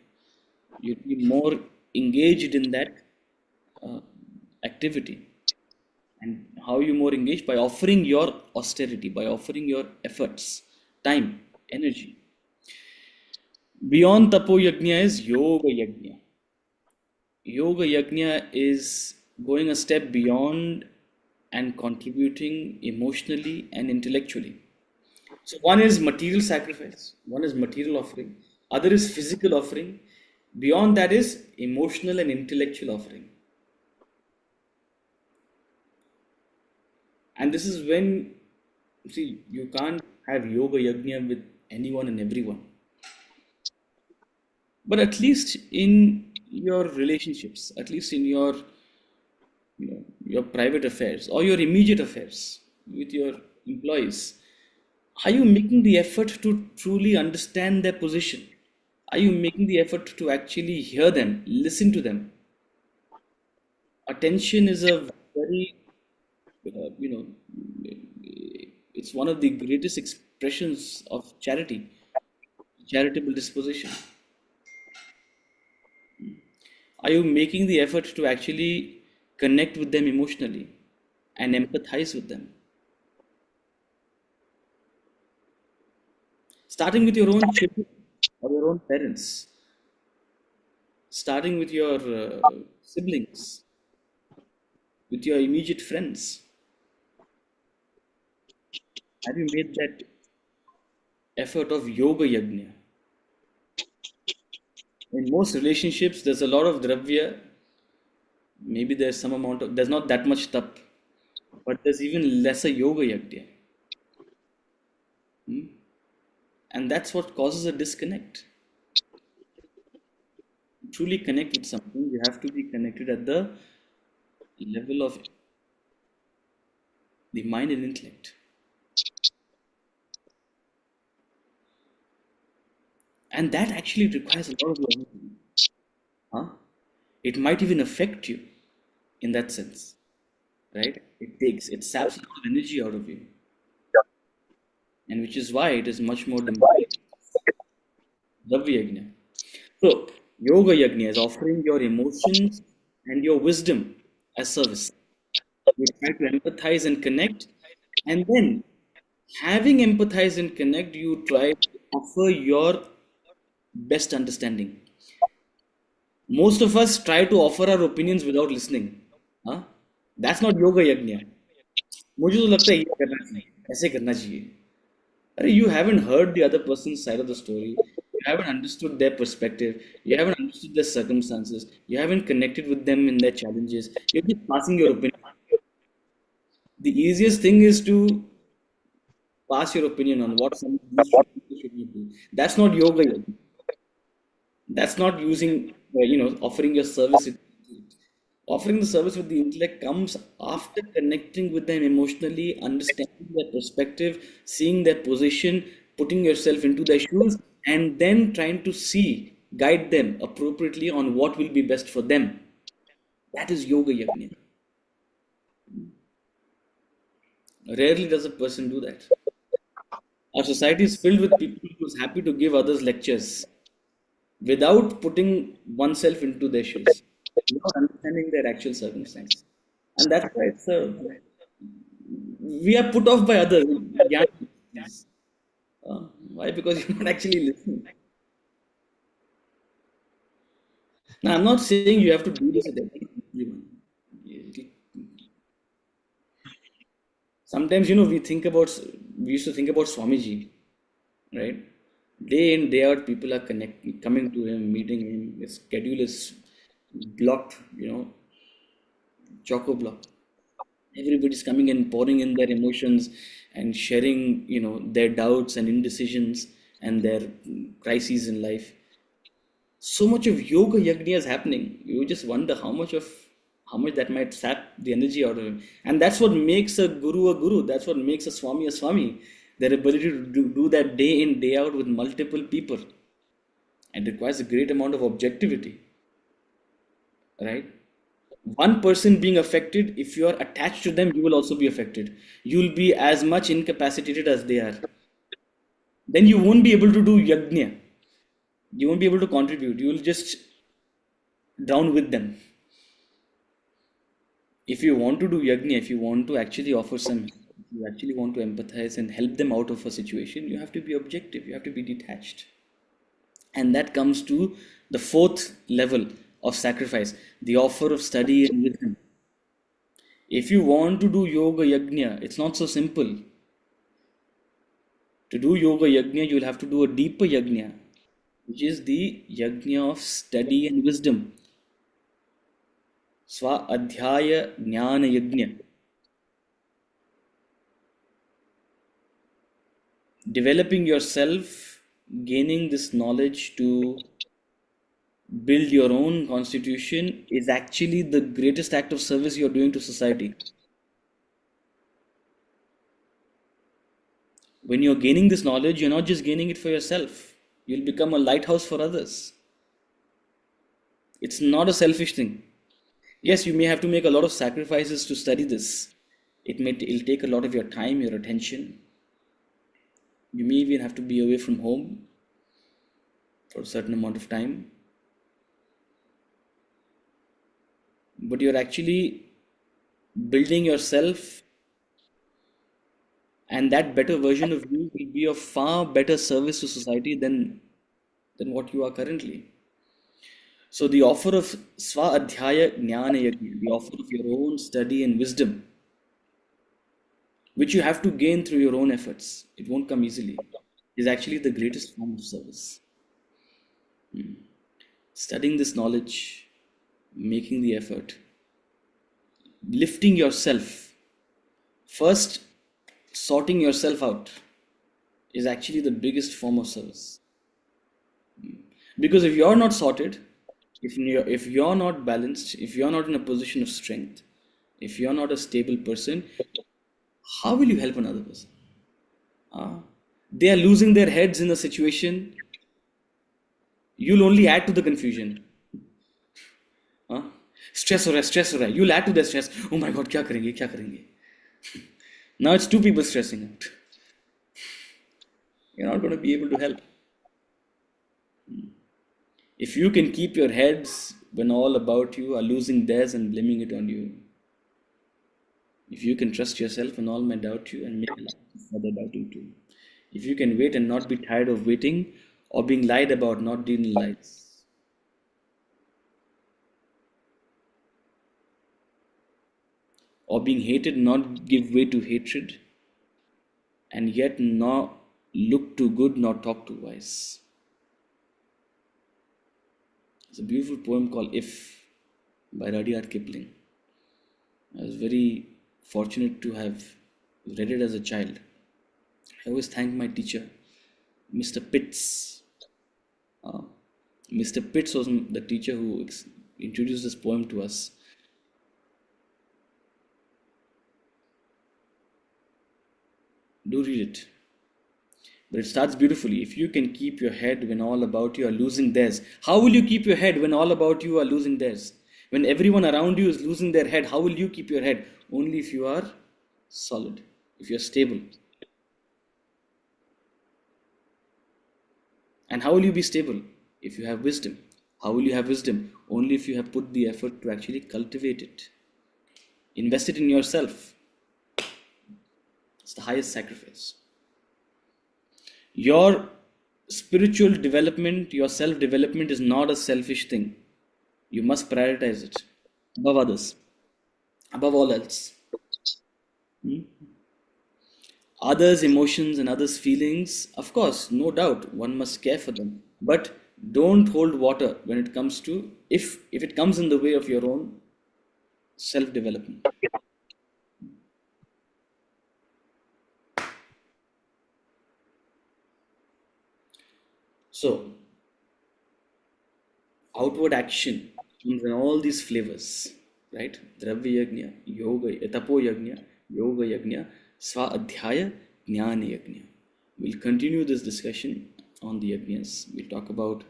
You'd be more engaged in that activity. And how are you more engaged? By offering your austerity, by offering your efforts, time, energy. Beyond Tapo Yajna is Yoga Yajna. Yoga Yajna is going a step beyond and contributing emotionally and intellectually. So one is material sacrifice, one is material offering, other is physical offering. Beyond that is emotional and intellectual offering. And this is when, you can't have Yoga Yajna with anyone and everyone. But at least in your relationships, at least in your, your private affairs or your immediate affairs with your employees, are you making the effort to truly understand their position? Are you making the effort to actually hear them, listen to them? Attention is a very, it's one of the greatest expressions of charity, charitable disposition. Are you making the effort to actually connect with them emotionally and empathize with them? Starting with your own children or your own parents, starting with your siblings, with your immediate friends. Have you made that effort of Yoga Yajna? In most relationships, there's a lot of dravya. Maybe there's some amount of, there's not that much tap, but there's even lesser Yoga Yajna. And that's what causes a disconnect. To truly connect with something, you have to be connected at the level of the mind and intellect. And that actually requires a lot of your energy. It might even affect you in that sense, right? It saps a lot of energy out of you. And which is why it is much more demanding. Dravya Yajna. So, Yoga Yajna is offering your emotions and your wisdom as service. You try to empathize and connect, and then having empathize and connect, you try to offer your best understanding. Most of us try to offer our opinions without listening. That's not Yoga Yajna. मुझे तो लगता है ये करना चाहिए, ऐसे करना चाहिए. You haven't heard the other person's side of the story. You haven't understood their perspective. You haven't understood their circumstances. You haven't connected with them in their challenges. You're just passing your opinion. The easiest thing is to pass your opinion on what some of these should not do. That's not yoga yet. That's not using, offering your service. Offering the service with the intellect comes after connecting with them emotionally, understanding their perspective, seeing their position, putting yourself into their shoes, and then trying to see, guide them appropriately on what will be best for them. That is yoga yajna. Rarely does a person do that. Our society is filled with people who's happy to give others lectures without putting oneself into their shoes, without understanding their actual circumstance. And that's why we are put off by others. Yeah. Why? Because you're not actually listening. Now, I'm not saying you have to do this with everyone. Sometimes, we used to think about Swamiji, right? Day in, day out, people are coming to him, meeting him. His schedule is blocked, choco block. Everybody's coming and pouring in their emotions and sharing, their doubts and indecisions and their crises in life. So much of yoga yajna is happening. You just wonder how much that might sap the energy out of him. And that's what makes a guru. That's what makes a swami a swami. Their ability to do that day in, day out with multiple people. And requires a great amount of objectivity. Right? One person being affected, if you are attached to them, you will also be affected. You will be as much incapacitated as they are. Then you won't be able to do yajna. You won't be able to contribute. You will just drown with them. If you want to do yajna, if you want to actually offer some, if you actually want to empathize and help them out of a situation, you have to be objective. You have to be detached. And that comes to the fourth level of sacrifice, the offer of study and wisdom. If you want to do yoga yajna, it's not so simple. To do yoga yajna, you'll have to do a deeper yajna, which is the yajna of study and wisdom. Swa adhyaya jnana yajna. Developing yourself, gaining this knowledge to build your own constitution is actually the greatest act of service you're doing to society. When you're gaining this knowledge, you're not just gaining it for yourself. You'll become a lighthouse for others. It's not a selfish thing. Yes, you may have to make a lot of sacrifices to study this. It'll take a lot of your time, your attention. You may even have to be away from home for a certain amount of time. But you're actually building yourself, and that better version of you will be of far better service to society than what you are currently. So the offer of Swa Adhyaya Jnana Yajna, the offer of your own study and wisdom, which you have to gain through your own efforts, it won't come easily, is actually the greatest form of service. Studying this knowledge, making the effort, lifting yourself, first sorting yourself out is actually the biggest form of service. Because if you're not sorted, if you're not balanced, if you're not in a position of strength, if you're not a stable person, how will you help another person? They are losing their heads in a situation. You'll only add to the confusion. Stress हो रहा है. You'll add to their stress. Oh my God, क्या करेंगे? Now it's two people stressing out. You're not going to be able to help. If you can keep your heads when all about you are losing theirs and blaming it on you, if you can trust yourself when all may doubt you and make allowance for their doubting too, if you can wait and not be tired of waiting or being lied about, not dealing lies, or being hated, not give way to hatred, and yet not look too good, nor talk too wise. It's a beautiful poem called If by Rudyard Kipling. I was very fortunate to have read it as a child. I always thank my teacher, Mr. Pitts. Mr. Pitts was the teacher who introduced this poem to us. Do read it. But it starts beautifully. If you can keep your head when all about you are losing theirs, how will you keep your head when all about you are losing theirs? When everyone around you is losing their head, how will you keep your head? Only if you are solid, if you're stable. And how will you be stable? If you have wisdom. How will you have wisdom? Only if you have put the effort to actually cultivate it. Invest it in yourself. It's the highest sacrifice. Your spiritual development, your self development is not a selfish thing. You must prioritize it above others, above all else. Others' emotions and others' feelings, of course, no doubt, one must care for them. But don't hold water when it comes to, if it comes in the way of your own self development. So, outward action comes in all these flavors, right? Dravya yajna, yoga, tapo yajna, yoga yajna, sva adhyaya, jnana yajna. We'll continue this discussion on the yajnas. We'll talk about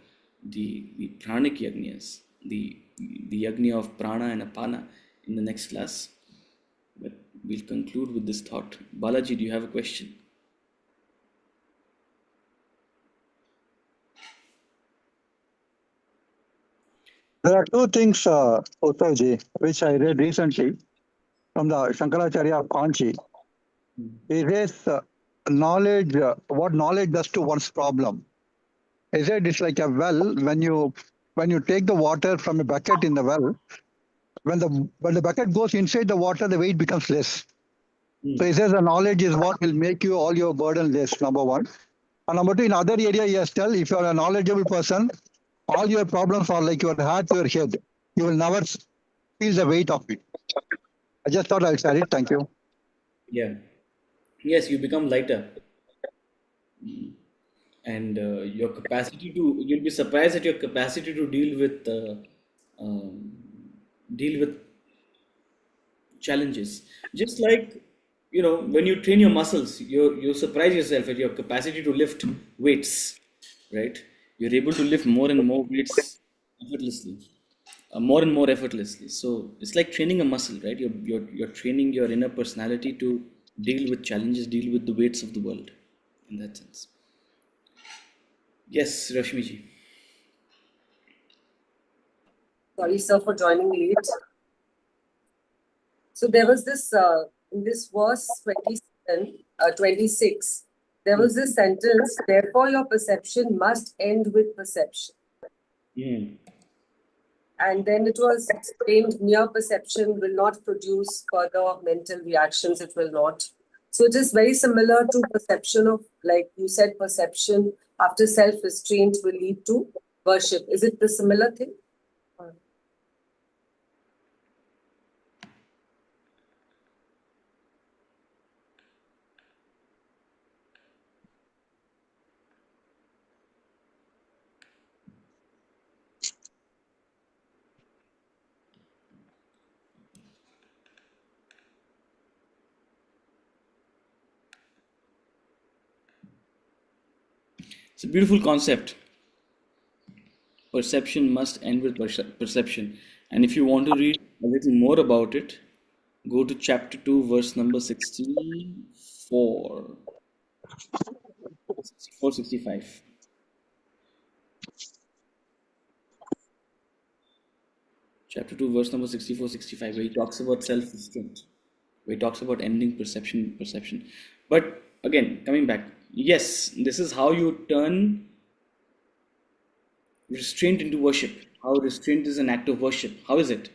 the pranic yajnas, the yajna of prana and apana in the next class. But we'll conclude with this thought. Balaji, do you have a question? There are two things, Uttavji, which I read recently from the Shankaracharya of Kanchi. He says knowledge, what knowledge does to one's problem. He said it's like a well. When you take the water from a bucket in the well, when the bucket goes inside the water, the weight becomes less. So he says the knowledge is what will make you all your burden less. Number one, and number two, in other area, he has tell if you are a knowledgeable person, all your problems are like your heart to your head. You will never feel the weight of it. I just thought I'll share it. Thank you. Yeah. Yes, you become lighter. And your capacity to, you'll be surprised at your capacity to deal with challenges. Just like, when you train your muscles, you surprise yourself at your capacity to lift weights, right? You're able to lift more and more weights effortlessly, more and more effortlessly. So it's like training a muscle, right? You're training your inner personality to deal with challenges, deal with the weights of the world, in that sense. Yes, Rashmiji. Sorry, sir, for joining late. So there was this, in this verse 26, there was this sentence, therefore your perception must end with perception. And then it was explained, mere perception will not produce further mental reactions, it will not. So it is very similar to perception of, like you said, perception after self-restraint will lead to worship. Is it the similar thing? It's a beautiful concept. Perception must end with perception. And if you want to read a little more about it, go to chapter 2, verse number 64. 65. Chapter 2, verse number 64, 65, where he talks about self-restraint, where he talks about ending perception. But again, coming back, yes, this is how you turn restraint into worship. How restraint is an act of worship. How is it?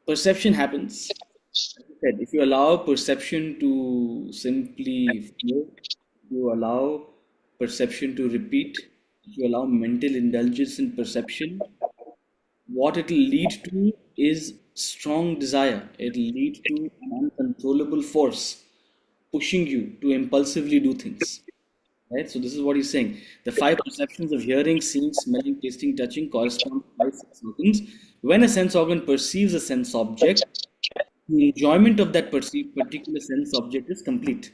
Perception happens. said, if you allow perception to simply flow, you allow perception to repeat, if you allow mental indulgence in perception, what it will lead to is strong desire. It will lead to an uncontrollable force pushing you to impulsively do things. Right? So this is what he's saying. The five perceptions of hearing, seeing, smelling, tasting, touching correspond to five sense organs. When a sense organ perceives a sense object, the enjoyment of that perceived particular sense object is complete.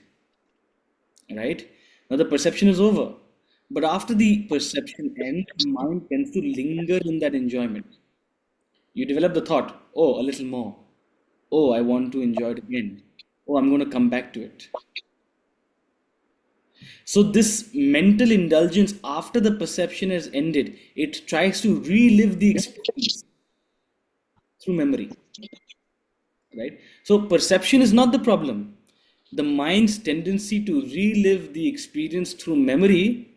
Right? Now the perception is over. But after the perception ends, the mind tends to linger in that enjoyment. You develop the thought, oh, a little more. Oh, I want to enjoy it again. Oh, I'm going to come back to it. So this mental indulgence after the perception has ended, it tries to relive the experience through memory. Right? So perception is not the problem. The mind's tendency to relive the experience through memory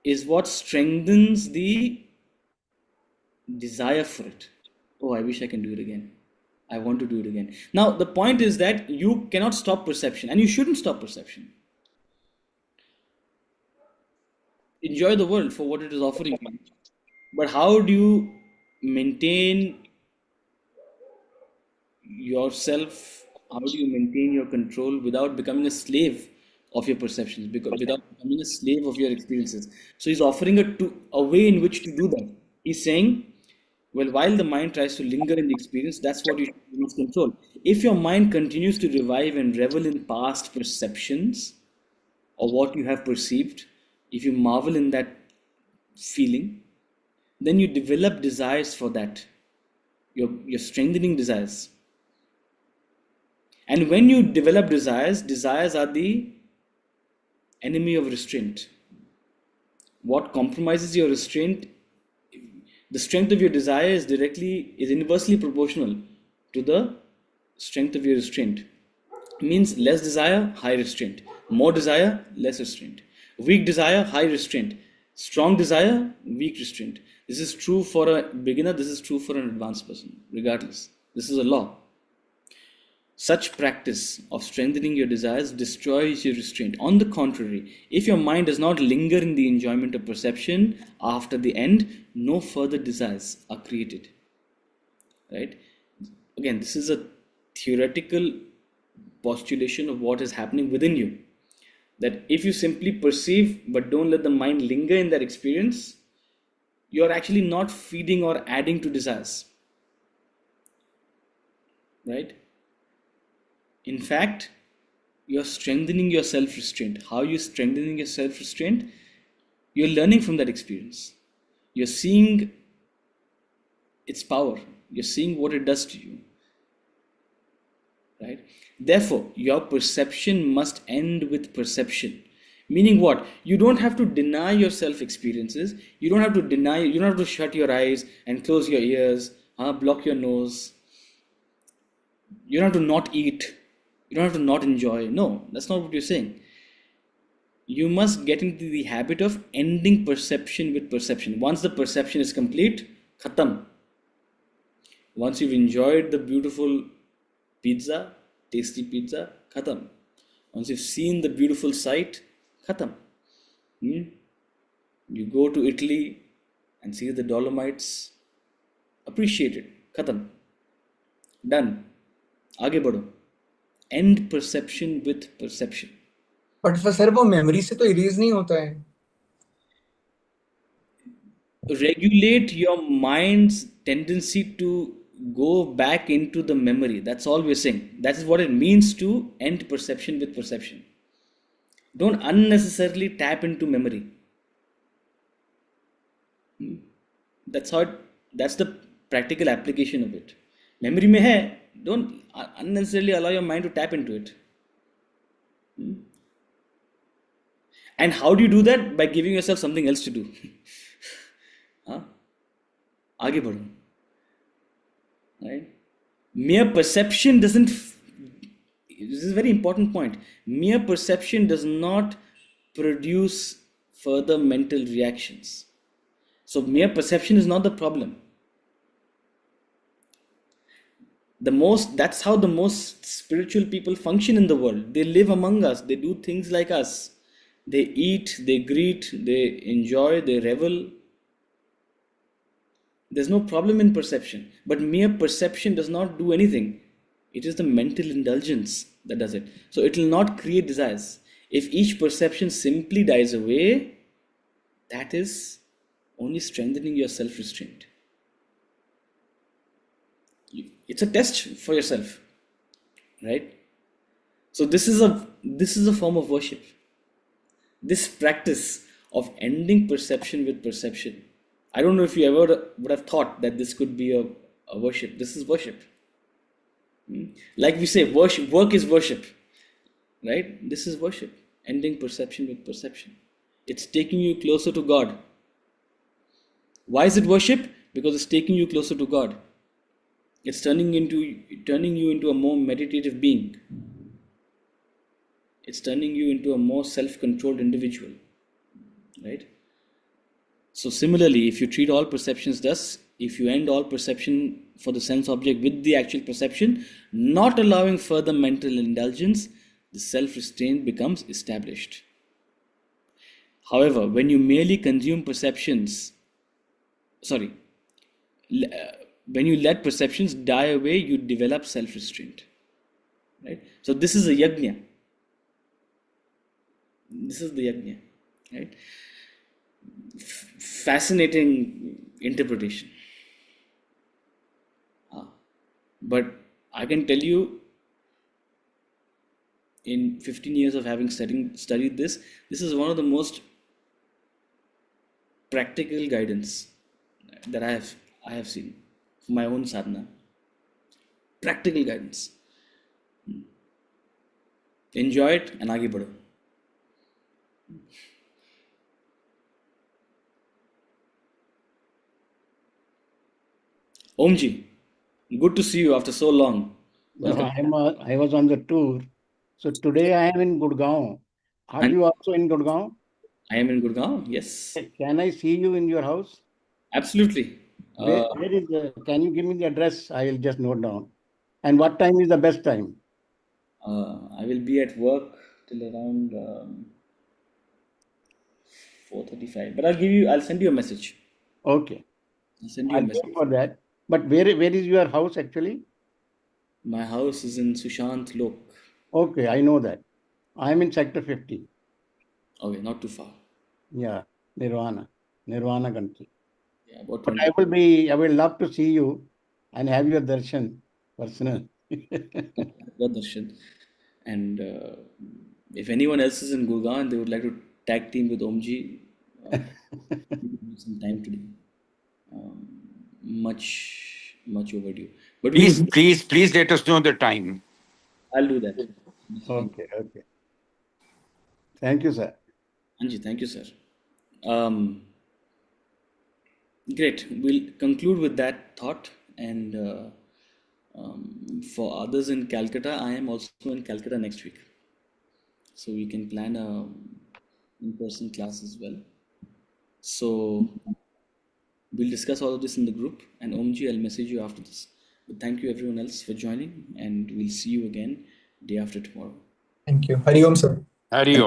is what strengthens the desire for it. Oh, I wish I can do it again. I want to do it again. Now, the point is that you cannot stop perception and you shouldn't stop perception. Enjoy the world for what it is offering you. But how do you maintain yourself? How do you maintain your control without becoming a slave of your perceptions, without becoming a slave of your experiences? So he's offering a way in which to do that. He's saying, well, while the mind tries to linger in the experience, that's what you must control. If your mind continues to revive and revel in past perceptions or what you have perceived, if you marvel in that feeling, then you develop desires for that. You're strengthening desires. And when you develop desires, desires are the enemy of restraint. What compromises your restraint, the strength of your desire is inversely proportional to the strength of your restraint. It means less desire, high restraint. More desire, less restraint. Weak desire, high restraint. Strong desire, weak restraint. This is true for a beginner, this is true for an advanced person, regardless. This is a law. Such practice of strengthening your desires destroys your restraint. On the contrary, if your mind does not linger in the enjoyment of perception after the end, no further desires are created. Right? Again, this is a theoretical postulation of what is happening within you. That if you simply perceive but don't let the mind linger in that experience, you're actually not feeding or adding to desires. Right? In fact, you're strengthening your self-restraint. How are you strengthening your self-restraint? You're learning from that experience. You're seeing its power. You're seeing what it does to you. Right? Therefore, your perception must end with perception. Meaning what? You don't have to deny yourself experiences. You don't have to shut your eyes and close your ears, block your nose. You don't have to not eat. You don't have to not enjoy. No, that's not what you're saying. You must get into the habit of ending perception with perception. Once the perception is complete, khatam. Once you've enjoyed the beautiful pizza, tasty pizza, khatam. Once you've seen the beautiful sight, khatam. You go to Italy and see the Dolomites, appreciate it, khatam. Done. Aage badho. End perception with perception. But sir, वो memory से तो erase नहीं होता है. Regulate your mind's tendency to go back into the memory. That's all we're saying. That is what it means to end perception with perception. Don't unnecessarily tap into memory. That's the practical application of it. Memory में है, don't unnecessarily allow your mind to tap into it. And how do you do that? By giving yourself something else to do. आगे बढ़ो. Right? Mere perception doesn't. This is a very important point. Mere perception does not produce further mental reactions. So mere perception is not the problem. That's how the most spiritual people function in the world. They live among us, they do things like us. They eat, they greet, they enjoy, they revel. There's no problem in perception, but mere perception does not do anything. It is the mental indulgence that does it. So it will not create desires. If each perception simply dies away, that is only strengthening your self-restraint. It's a test for yourself, right? So this is a form of worship. This practice of ending perception with perception. I don't know if you ever would have thought that this could be a worship. This is worship. Like we say, work is worship, right? This is worship. Ending perception with perception. It's taking you closer to God. Why is it worship? Because it's taking you closer to God. It's turning you into a more meditative being. It's turning you into a more self-controlled individual, right? So similarly, if you treat all perceptions thus, if you end all perception for the sense object with the actual perception, not allowing further mental indulgence, the self-restraint becomes established. However, when you merely consume perceptions, when you let perceptions die away, you develop self-restraint, right? So this is a yajna. This is the yajna, right? Fascinating interpretation. But I can tell you, in 15 years of having studied this is one of the most practical guidance that I have seen for my own sadhana. Practical guidance. Enjoy it and aage badho. Omji, good to see you after so long. No, Welcome. I was on the tour. So today I am in Gurgaon. Are And- you also in Gurgaon? I am in Gurgaon, yes. Can I see you in your house? Absolutely. Where is can you give me the address? I will just note down. And what time is the best time? I will be at work till around 4:35. But I'll send you a message. Okay. I'll send you a I'll message. wait for that. But where is your house actually? My house is in Sushant Lok. Okay, I know that. I'm in Sector 50. Okay, not too far. Yeah, Nirvana country. Yeah, about But 20. I will love to see you and have your darshan personal. Got darshan. And if anyone else is in Gurgaon and they would like to tag team with Omji, some time today. Much overdue. But Please let us know the time. I'll do that. Okay. Thank you, sir. Anji, thank you, sir. Great. We'll conclude with that thought. And for others in Calcutta, I am also in Calcutta next week. So we can plan a in-person class as well. So we'll discuss all of this in the group. And Omji, I'll message you after this. But thank you everyone else for joining. And we'll see you again day after tomorrow. Thank you. Hari Om, sir. Hari Om.